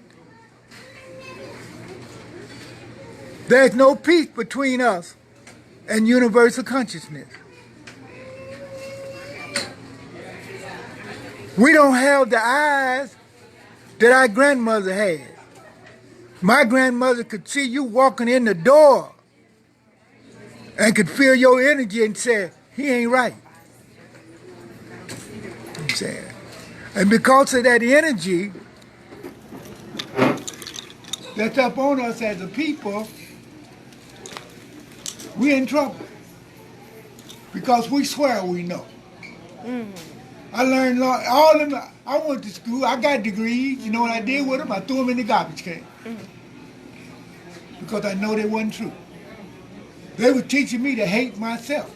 Speaker 1: There's no peace between us and universal consciousness. We don't have the eyes that our grandmother had. My grandmother could see you walking in the door and could feel your energy and say, he ain't right. I'm saying? And because of that energy that's up on us as a people, we're in trouble. Because we swear we know. I learned all them. I went to school. I got degrees. You know what I did with them? I threw them in the garbage can. Because I know they wasn't true. They were teaching me to hate myself.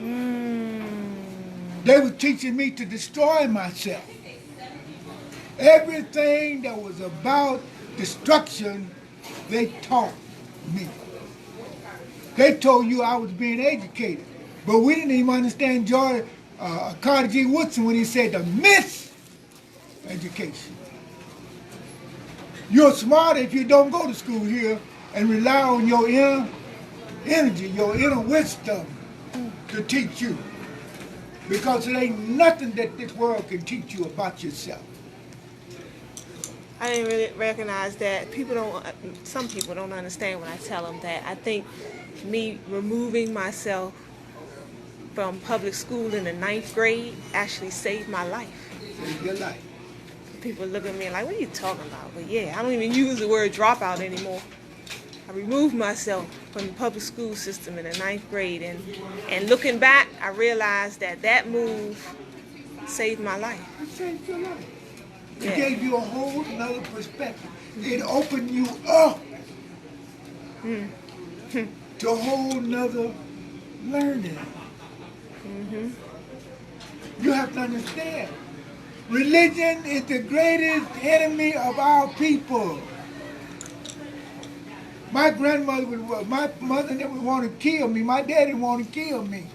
Speaker 1: They were teaching me to destroy myself. Everything that was about destruction, they taught me. They told you I was being educated. But we didn't even understand Carter G. Woodson when he said the miseducation. You're smarter if you don't go to school here and rely on your inner energy, your inner wisdom to teach you. Because it ain't nothing that this world can teach you about yourself.
Speaker 2: I didn't really recognize that. Some people don't understand when I tell them that. I think me removing myself from public school in the 9th grade actually saved my life.
Speaker 1: Saved your life.
Speaker 2: People look at me like, what are you talking about? But yeah, I don't even use the word dropout anymore. I removed myself from the public school system in the 9th grade, and looking back, I realized that move saved my life.
Speaker 1: It saved your life. It
Speaker 2: Yeah.
Speaker 1: gave you a whole nother perspective. It opened you up to a whole nother learning. You have to understand, religion is the greatest enemy of our people. My grandmother my mother never wanted to kill me. My daddy wanted to kill me.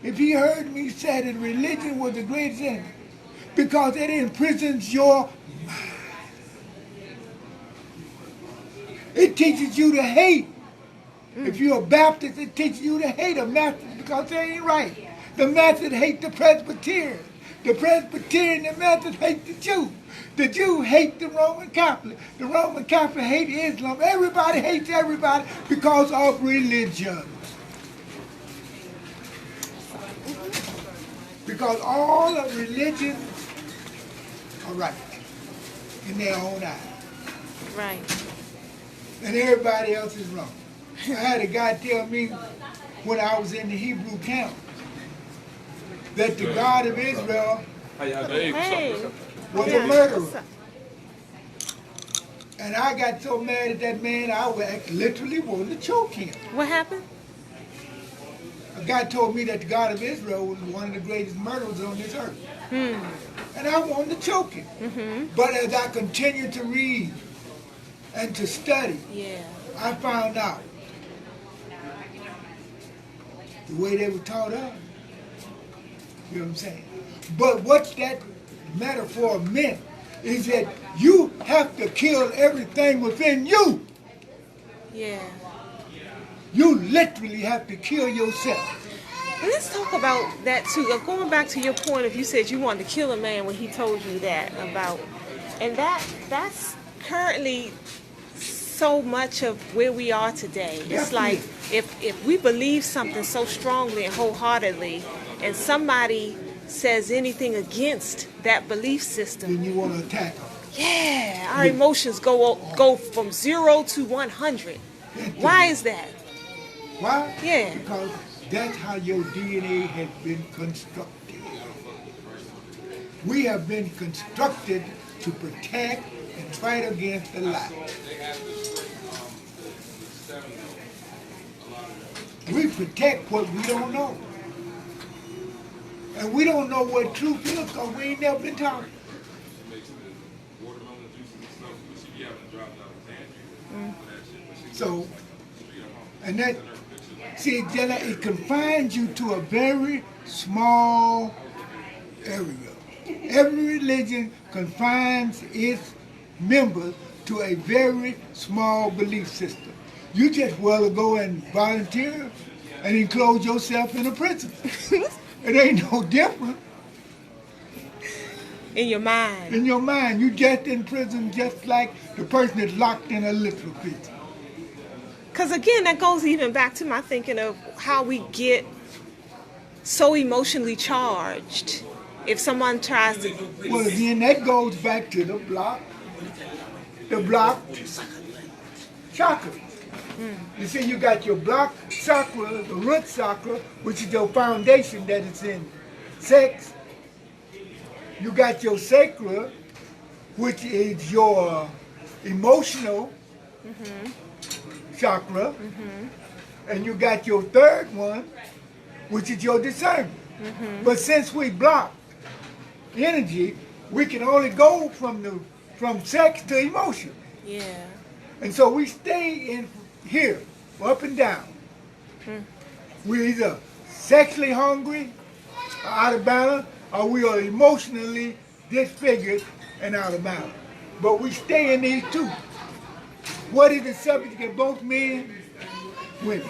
Speaker 1: If he heard me say that religion was the greatest enemy, because it imprisons your mind. It teaches you to hate. If you're a Baptist, it teaches you to hate a Methodist because they ain't right. The Methodists hate the Presbyterian. The Presbyterian and the Methodists hate the Jew. The Jew hate the Roman Catholic. The Roman Catholic hate Islam. Everybody hates everybody because of religion. Because all of religion are right in their own eyes.
Speaker 2: Right.
Speaker 1: And everybody else is wrong. I had a guy tell me when I was in the Hebrew camp that the God of Israel
Speaker 2: Hey.
Speaker 1: was a murderer. And I got so mad at that man, I literally wanted to choke him.
Speaker 2: What happened?
Speaker 1: A guy told me that the God of Israel was one of the greatest murderers on this earth. And I wanted to choke him. But as I continued to read and to study, I found out the way they were taught us. You know what I'm saying? But what that metaphor meant is that you have to kill everything within you.
Speaker 2: Yeah.
Speaker 1: You literally have to kill yourself.
Speaker 2: And let's talk about that too. Going back to your point, if you said you wanted to kill a man when he told you that about, and that's currently so much of where we are today. It's like if we believe something so strongly and wholeheartedly, and somebody says anything against that belief system,
Speaker 1: Then you want to attack them.
Speaker 2: yeah, our emotions go from 0 to 100. Why is that?
Speaker 1: Why?
Speaker 2: Yeah.
Speaker 1: Because that's how your DNA has been constructed. We have been constructed to protect and fight against the lie. We protect what we don't know. And we don't know what truth is because we ain't never been taught it. So, and that, see, it confines you to a very small area. Every religion confines its members to a very small belief system. You just well go and volunteer and enclose yourself in a prison. It ain't no different.
Speaker 2: In your mind.
Speaker 1: In your mind, you just in prison just like the person that's locked in a literal prison.
Speaker 2: Because again, that goes even back to my thinking of how we get so emotionally charged If someone tries to,
Speaker 1: Well, again, that goes back to the block chakra. You see, you got your block chakra, the root chakra, which is your foundation that is in sex. You got your sacral, which is your emotional chakra. And you got your third one, which is your discernment. But since we block energy, we can only go from sex to emotion.
Speaker 2: yeah,
Speaker 1: And so we stay in here, up and down. We're either sexually hungry, or out of balance, or we are emotionally disfigured and out of balance. But we stay in these two. What is the subject of both men? Women.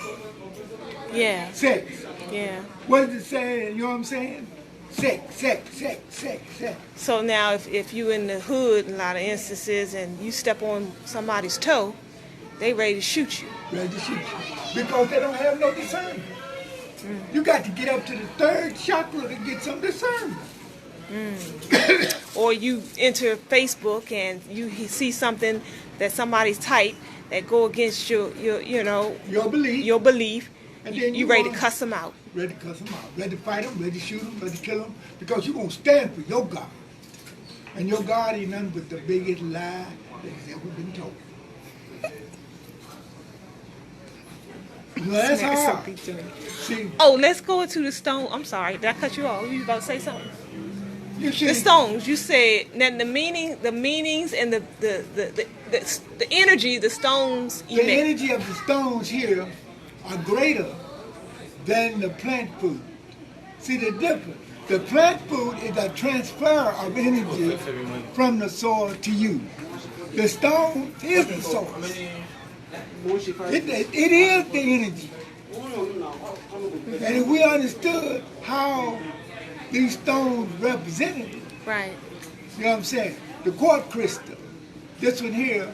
Speaker 2: yeah,
Speaker 1: Sex.
Speaker 2: yeah.
Speaker 1: What is it saying? You know what I'm saying? Sex.
Speaker 2: So now, if you in the hood in a lot of instances and you step on somebody's toe, they ready to shoot you.
Speaker 1: Ready to shoot you. Because they don't have no discernment. You got to get up to the third chakra to get some discernment.
Speaker 2: Or you enter Facebook and you see something that somebody's typed that go against your
Speaker 1: Your belief.
Speaker 2: your belief.
Speaker 1: And
Speaker 2: You,
Speaker 1: then
Speaker 2: you
Speaker 1: you
Speaker 2: ready to
Speaker 1: want-
Speaker 2: cuss them out.
Speaker 1: Ready to cuss them out. Ready to fight them, ready to shoot them, ready to kill them. Because you're going to stand for your God. And your God ain't nothing but the biggest lie that has ever been told. Well, that's
Speaker 2: Smack
Speaker 1: hard.
Speaker 2: something to me.
Speaker 1: See,
Speaker 2: Oh, let's go into the stone. I'm sorry, did I cut you off? You was about to say something?
Speaker 1: you see,
Speaker 2: The stones. You said that the meanings, and the energy the stones
Speaker 1: the
Speaker 2: emit.
Speaker 1: energy of the stones here are greater than the plant food. See the difference? The plant food is a transfer of energy from the soil to you. The stone is the source. It is the energy. And if we understood how these stones represented it,
Speaker 2: Right.
Speaker 1: you know what I'm saying? The quartz crystal, this one here,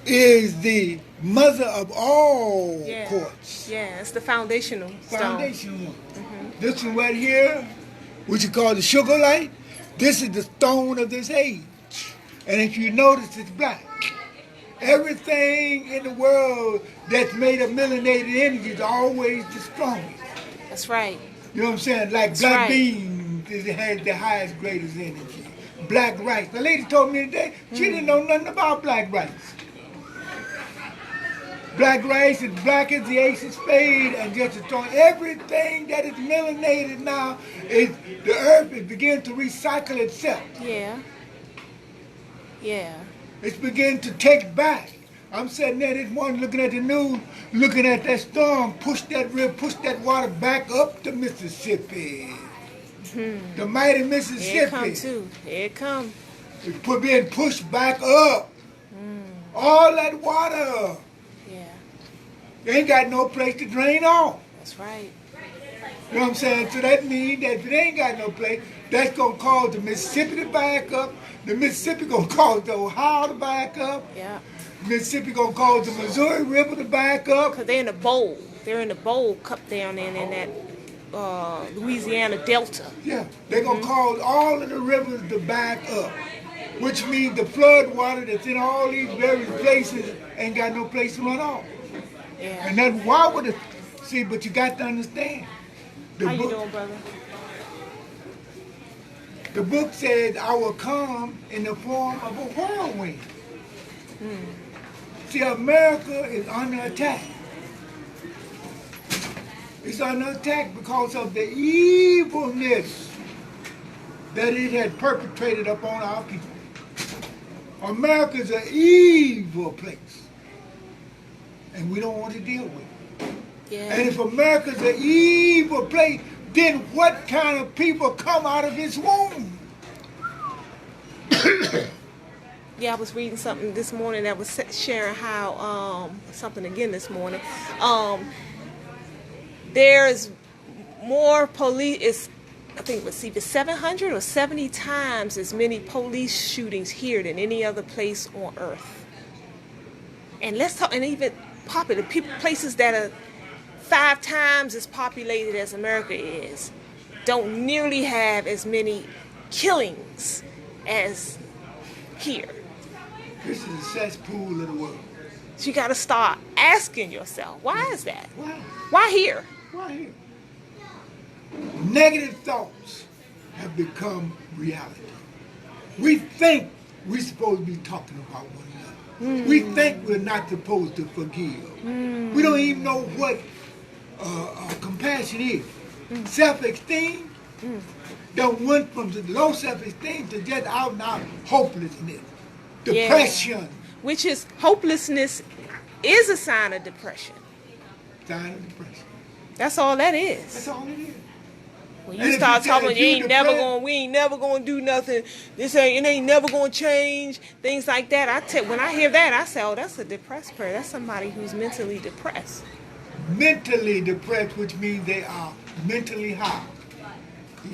Speaker 1: is the mother of all
Speaker 2: Yeah.
Speaker 1: quartz.
Speaker 2: Yeah, it's the foundational stone.
Speaker 1: Foundation one. This one right here, which you call the sugar light, this is the stone of this age. And if you notice, it's black. Everything in the world that's made of melanated energy is always the strongest.
Speaker 2: That's right.
Speaker 1: You know what I'm saying? Like
Speaker 2: That's
Speaker 1: black
Speaker 2: right.
Speaker 1: beans, it has the highest, greatest energy. Black rice. The lady told me today, she didn't know nothing about black rice. Black rice is black as the ace of spade and just a stone. Everything that is melanated now, is the earth is beginning to recycle itself.
Speaker 2: Yeah. Yeah.
Speaker 1: It's beginning to take back. I'm sitting there this morning looking at the news, looking at that storm, push that water back up the Mississippi. The mighty Mississippi.
Speaker 2: Here it come too. Here it come.
Speaker 1: It's being pushed back up. All that water.
Speaker 2: Yeah.
Speaker 1: They ain't got no place to drain off.
Speaker 2: That's right.
Speaker 1: You know what I'm saying? So that means that if it ain't got no place, that's going to cause the Mississippi to back up. The Mississippi going to cause the Ohio to back up.
Speaker 2: Yeah.
Speaker 1: Mississippi going to cause the Missouri River to back up.
Speaker 2: Because they're in the bowl. They're in the bowl cup down in that Louisiana Delta.
Speaker 1: Yeah, they're going to cause all of the rivers to back up. Which means the flood water that's in all these various places ain't got no place to run off.
Speaker 2: Yeah.
Speaker 1: And then why would it? See, but you got to understand.
Speaker 2: How you doing, brother?
Speaker 1: The book says, I will come in the form of a whirlwind. See, America is under attack. It's under attack because of the evilness that it had perpetrated upon our people. America is an evil place. And we don't want to deal with it.
Speaker 2: Yeah.
Speaker 1: And if America's an evil place, then what kind of people come out of its womb?
Speaker 2: Yeah, I was reading something this morning that was sharing how something again this morning. There's more police. I think it's either 700 or 70 times as many police shootings here than any other place on earth. And let's talk, and even popular places that are 5 times as populated as America is. don't nearly have as many killings as here.
Speaker 1: This is a cesspool of the world.
Speaker 2: So you got to start asking yourself, why is that?
Speaker 1: Why?
Speaker 2: Why here?
Speaker 1: Why here? Negative thoughts have become reality. We think we're supposed to be talking about one another. We think we're not supposed to forgive. We don't even know what compassion is. Self-esteem done went from the low self-esteem to just out and out hopelessness, depression.
Speaker 2: Yeah. Which is, hopelessness is a sign of depression.
Speaker 1: Sign of depression.
Speaker 2: That's all that is.
Speaker 1: That's all it is.
Speaker 2: When
Speaker 1: And
Speaker 2: you
Speaker 1: if
Speaker 2: start
Speaker 1: you
Speaker 2: talking,
Speaker 1: if
Speaker 2: we
Speaker 1: you
Speaker 2: ain't never gonna do nothing. It ain't never gonna change. Things like that. When I hear that, I say, oh, that's a depressed person. That's somebody who's mentally depressed.
Speaker 1: Mentally depressed, which means they are mentally high.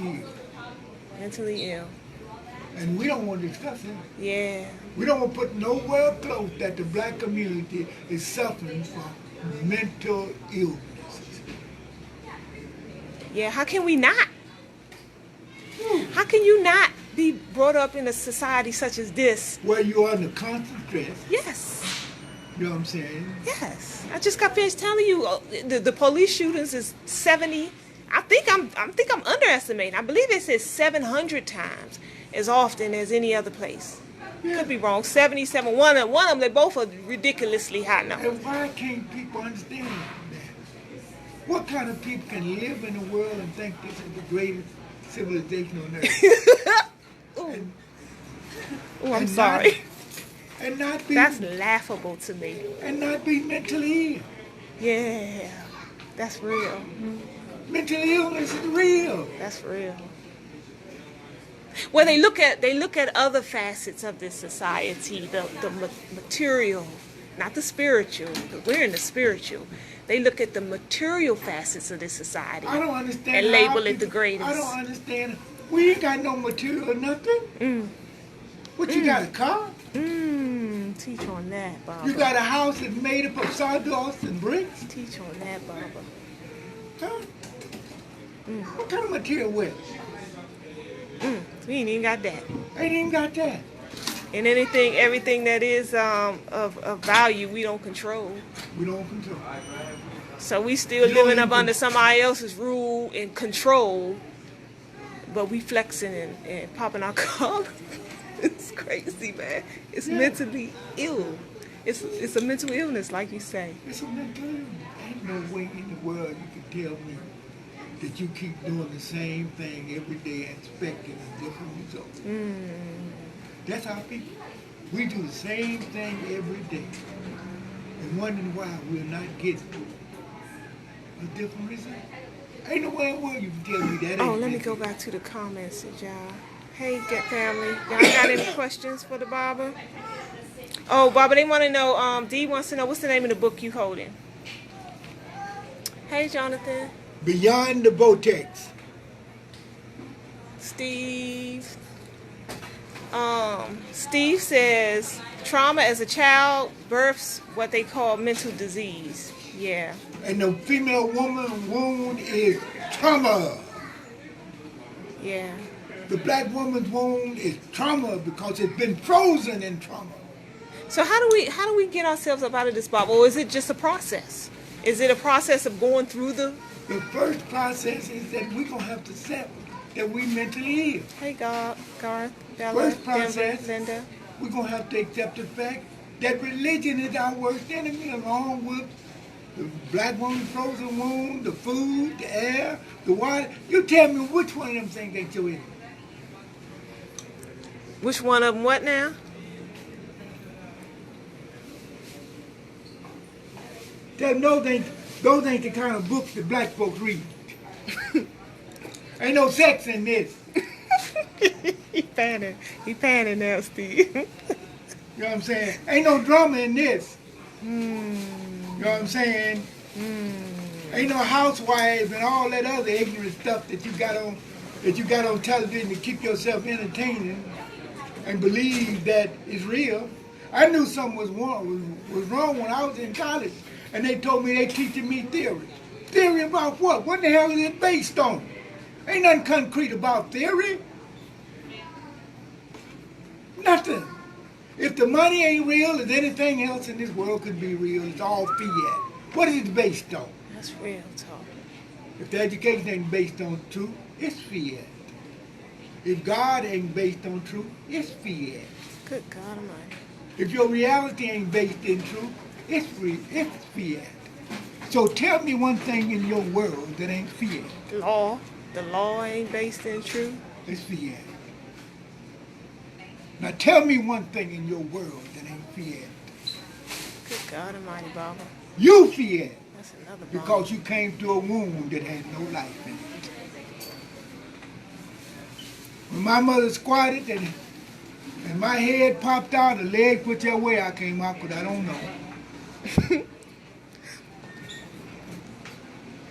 Speaker 1: Yeah.
Speaker 2: Mentally ill.
Speaker 1: And we don't want to discuss it.
Speaker 2: Yeah.
Speaker 1: We don't want to put nowhere close that the black community is suffering from mental illnesses.
Speaker 2: Yeah, how can we not? How can you not be brought up in a society such as this?
Speaker 1: Where you are under constant stress,
Speaker 2: Yes.
Speaker 1: you know what I'm saying?
Speaker 2: Yes. I just got finished telling you the police shootings is 70. I think I'm underestimating. I believe it says 700 times as often as any other place.
Speaker 1: Yeah.
Speaker 2: Could be wrong. 77. One of them, they both are ridiculously high numbers.
Speaker 1: And why can't people understand that? What kind of people can live in the world and think this is the greatest civilization on earth?
Speaker 2: Oh, I'm sorry.
Speaker 1: And not be
Speaker 2: That's laughable to me.
Speaker 1: and not be mentally ill.
Speaker 2: Yeah. That's real.
Speaker 1: Mental illness is real.
Speaker 2: That's real. Well, they look at other facets of this society, the material, not the spiritual. We're in the spiritual. They look at the material facets of this society
Speaker 1: I don't understand.
Speaker 2: and
Speaker 1: how
Speaker 2: label it
Speaker 1: people-
Speaker 2: the greatest.
Speaker 1: I don't understand. We ain't got no material or nothing. What, you got a car?
Speaker 2: Teach on that, Baba.
Speaker 1: You got a house that's made up of sawdust and bricks?
Speaker 2: Teach on that, Baba.
Speaker 1: Huh? What kind of material with?
Speaker 2: We ain't even got that.
Speaker 1: Ain't even got that.
Speaker 2: And everything that is of value, we don't control.
Speaker 1: We don't control.
Speaker 2: So we still
Speaker 1: You don't
Speaker 2: living up
Speaker 1: even-
Speaker 2: under somebody else's rule and control, but we flexing and popping our collar. It's crazy, man. It's mentally ill. It's a mental illness, like you say.
Speaker 1: It's a mental illness. Ain't no way in the world you can tell me that you keep doing the same thing every day and expecting a different result. That's how people, we do the same thing every day and wondering why we're not getting a different result. Ain't no way in the world you can tell me that.
Speaker 2: Oh,
Speaker 1: ain't
Speaker 2: let me
Speaker 1: mental.
Speaker 2: go back to the comments, y'all. Hey, get family. Y'all got any questions for the Baba? Oh, Baba, they want to know, Dee wants to know, what's the name of the book you holding? Hey, Jonathan.
Speaker 1: Beyond the Vortex.
Speaker 2: Steve. Steve says, trauma as a child births what they call mental disease. Yeah.
Speaker 1: And the female woman wound is trauma.
Speaker 2: Yeah.
Speaker 1: The black woman's wound is trauma because it's been frozen in trauma.
Speaker 2: So how do we get ourselves up out of this bubble? Or is it just a process? Is it a process of going through the...
Speaker 1: The first process is that we're going to have to accept that we mentally ill.
Speaker 2: Hey, Garth, Bella,
Speaker 1: First process,
Speaker 2: Denver, Linda.
Speaker 1: we're going to have to accept the fact that religion is our worst enemy, along with the black woman's frozen wound, the food, the air, the water. You tell me which one of them things ain't your enemy.
Speaker 2: Which one of them what now?
Speaker 1: Tell them those ain't the kind of books that black folks read. Ain't no sex in this.
Speaker 2: He panning now, Steve.
Speaker 1: You know what I'm saying? Ain't no drama in this. You know what I'm saying? Ain't no housewives and all that other ignorant stuff that you got on television to keep yourself entertaining and believe that it's real. I knew something was wrong when I was in college, and they told me they teaching me theory. Theory about what? What the hell is it based on? Ain't nothing concrete about theory. Nothing. If the money ain't real, if anything else in this world could be real, it's all fiat. What is it based on?
Speaker 2: That's real talk.
Speaker 1: If the education ain't based on truth, it's fiat. If God ain't based on truth, it's fiat.
Speaker 2: Good God Almighty.
Speaker 1: If your reality ain't based in truth, it's fiat. So tell me one thing in your world that ain't fiat.
Speaker 2: Law. The law ain't based in truth.
Speaker 1: It's fiat. Now tell me one thing in your world that ain't fiat.
Speaker 2: Good God Almighty, Baba.
Speaker 1: You fiat.
Speaker 2: That's another Baba.
Speaker 1: Because you came through a womb that had no life in it. When my mother squatted and my head popped out, the leg whichever way I came out, because I don't know.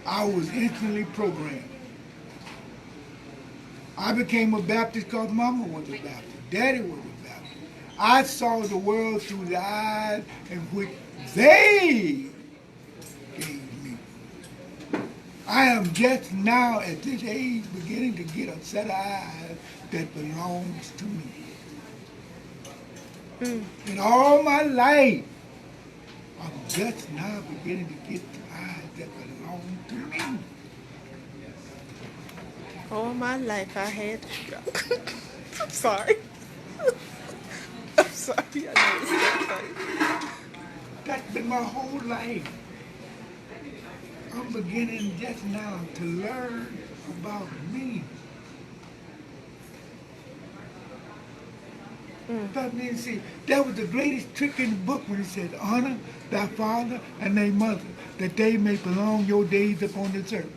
Speaker 1: I was instantly programmed. I became a Baptist because Mama was a Baptist. Daddy was a Baptist. I saw the world through the eyes in which they gave me. I am just now at this age beginning to get a set of eyes that belongs to me. In all my life, I'm just now beginning to get the eyes that belong to me.
Speaker 2: All my life I had the stroke. I'm sorry. I'm sorry. I know it's not funny.
Speaker 1: That's been my whole life. I'm beginning just now to learn about me. That means, see, that was the greatest trick in the book when it said, honor thy father and thy mother, that they may prolong your days upon this earth.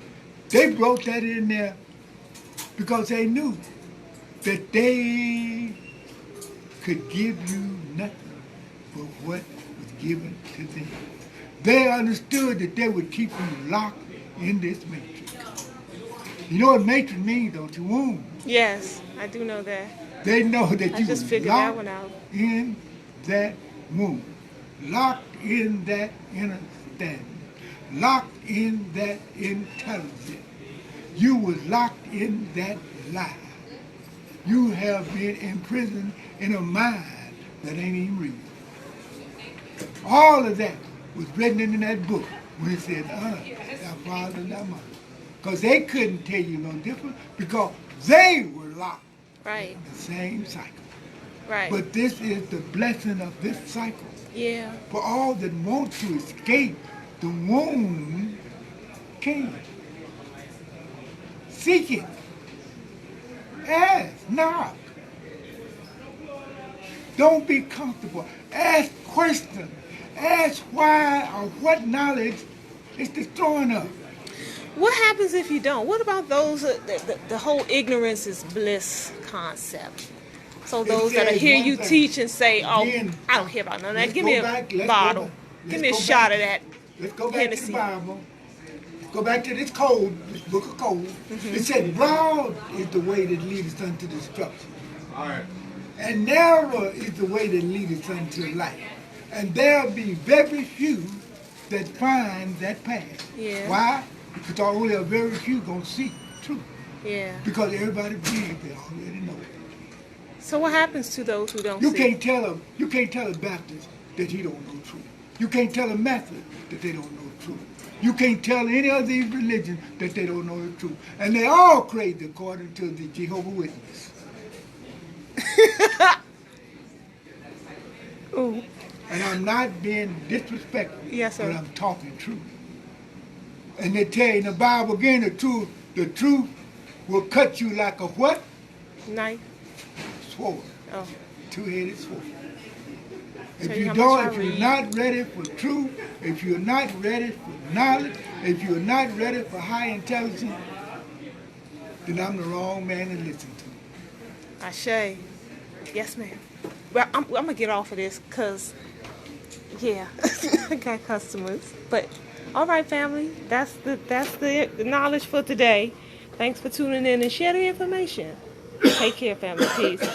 Speaker 1: They wrote that in there because they knew that they could give you nothing but what was given to them. They understood that they would keep you locked in this matrix. You know what matrix means, don't you? Womb.
Speaker 2: Yes, I do know that.
Speaker 1: They know that
Speaker 2: I
Speaker 1: you
Speaker 2: just
Speaker 1: was
Speaker 2: figured that
Speaker 1: locked
Speaker 2: one out.
Speaker 1: in that womb, locked in that understanding, locked in that intelligence. You was locked in that lie. You have been imprisoned in a mind that ain't even real. All of that was written in that book when it said, thy father and thy mother. Because they couldn't tell you no different because they were locked
Speaker 2: Right.
Speaker 1: in the same cycle.
Speaker 2: Right.
Speaker 1: But this is the blessing of this cycle.
Speaker 2: Yeah.
Speaker 1: For all that want to escape the womb can. Seek it. Ask, knock. Don't be comfortable. Ask questions. Ask why or what knowledge is destroying us.
Speaker 2: What happens if you don't? What about those, the whole ignorance is bliss concept? So those that hear you teach and say, oh, I don't care about none of that. Give me a bottle. Give me a shot of that
Speaker 1: Let's go back
Speaker 2: Hennessy.
Speaker 1: to the Bible. Go back to this code, this book of code. It said, broad is the way that leads unto destruction.
Speaker 4: All right.
Speaker 1: And narrow is the way that leads unto life. And there'll be very few that find that path.
Speaker 2: Yeah.
Speaker 1: Why? Because only a very few gonna seek truth.
Speaker 2: Yeah.
Speaker 1: Because everybody believes they already know it.
Speaker 2: So what happens to those who don't
Speaker 1: You
Speaker 2: see?
Speaker 1: can't tell a Baptist that he don't know truth. You can't tell a Methodist that they don't know truth. You can't tell any of these religions that they don't know the truth. And they all crazy according to the Jehovah's Witness.
Speaker 2: Ooh.
Speaker 1: And I'm not being disrespectful.
Speaker 2: Yes, sir.
Speaker 1: But I'm talking truth. And they tell you in the Bible again, the truth will cut you like a what?
Speaker 2: Knife.
Speaker 1: Sword.
Speaker 2: Oh.
Speaker 1: Two-headed sword. If
Speaker 2: Tell you
Speaker 1: you
Speaker 2: how
Speaker 1: don't,
Speaker 2: much I
Speaker 1: if you're
Speaker 2: read.
Speaker 1: not ready for truth, if you're not ready for knowledge, if you're not ready for high intelligence, then I'm the wrong man to listen to.
Speaker 2: Ashe. Yes, ma'am. Well, I'm gonna get off of this because, yeah, I got customers. But all right, family, that's the knowledge for today. Thanks for tuning in and share the information. Take care, family. Peace.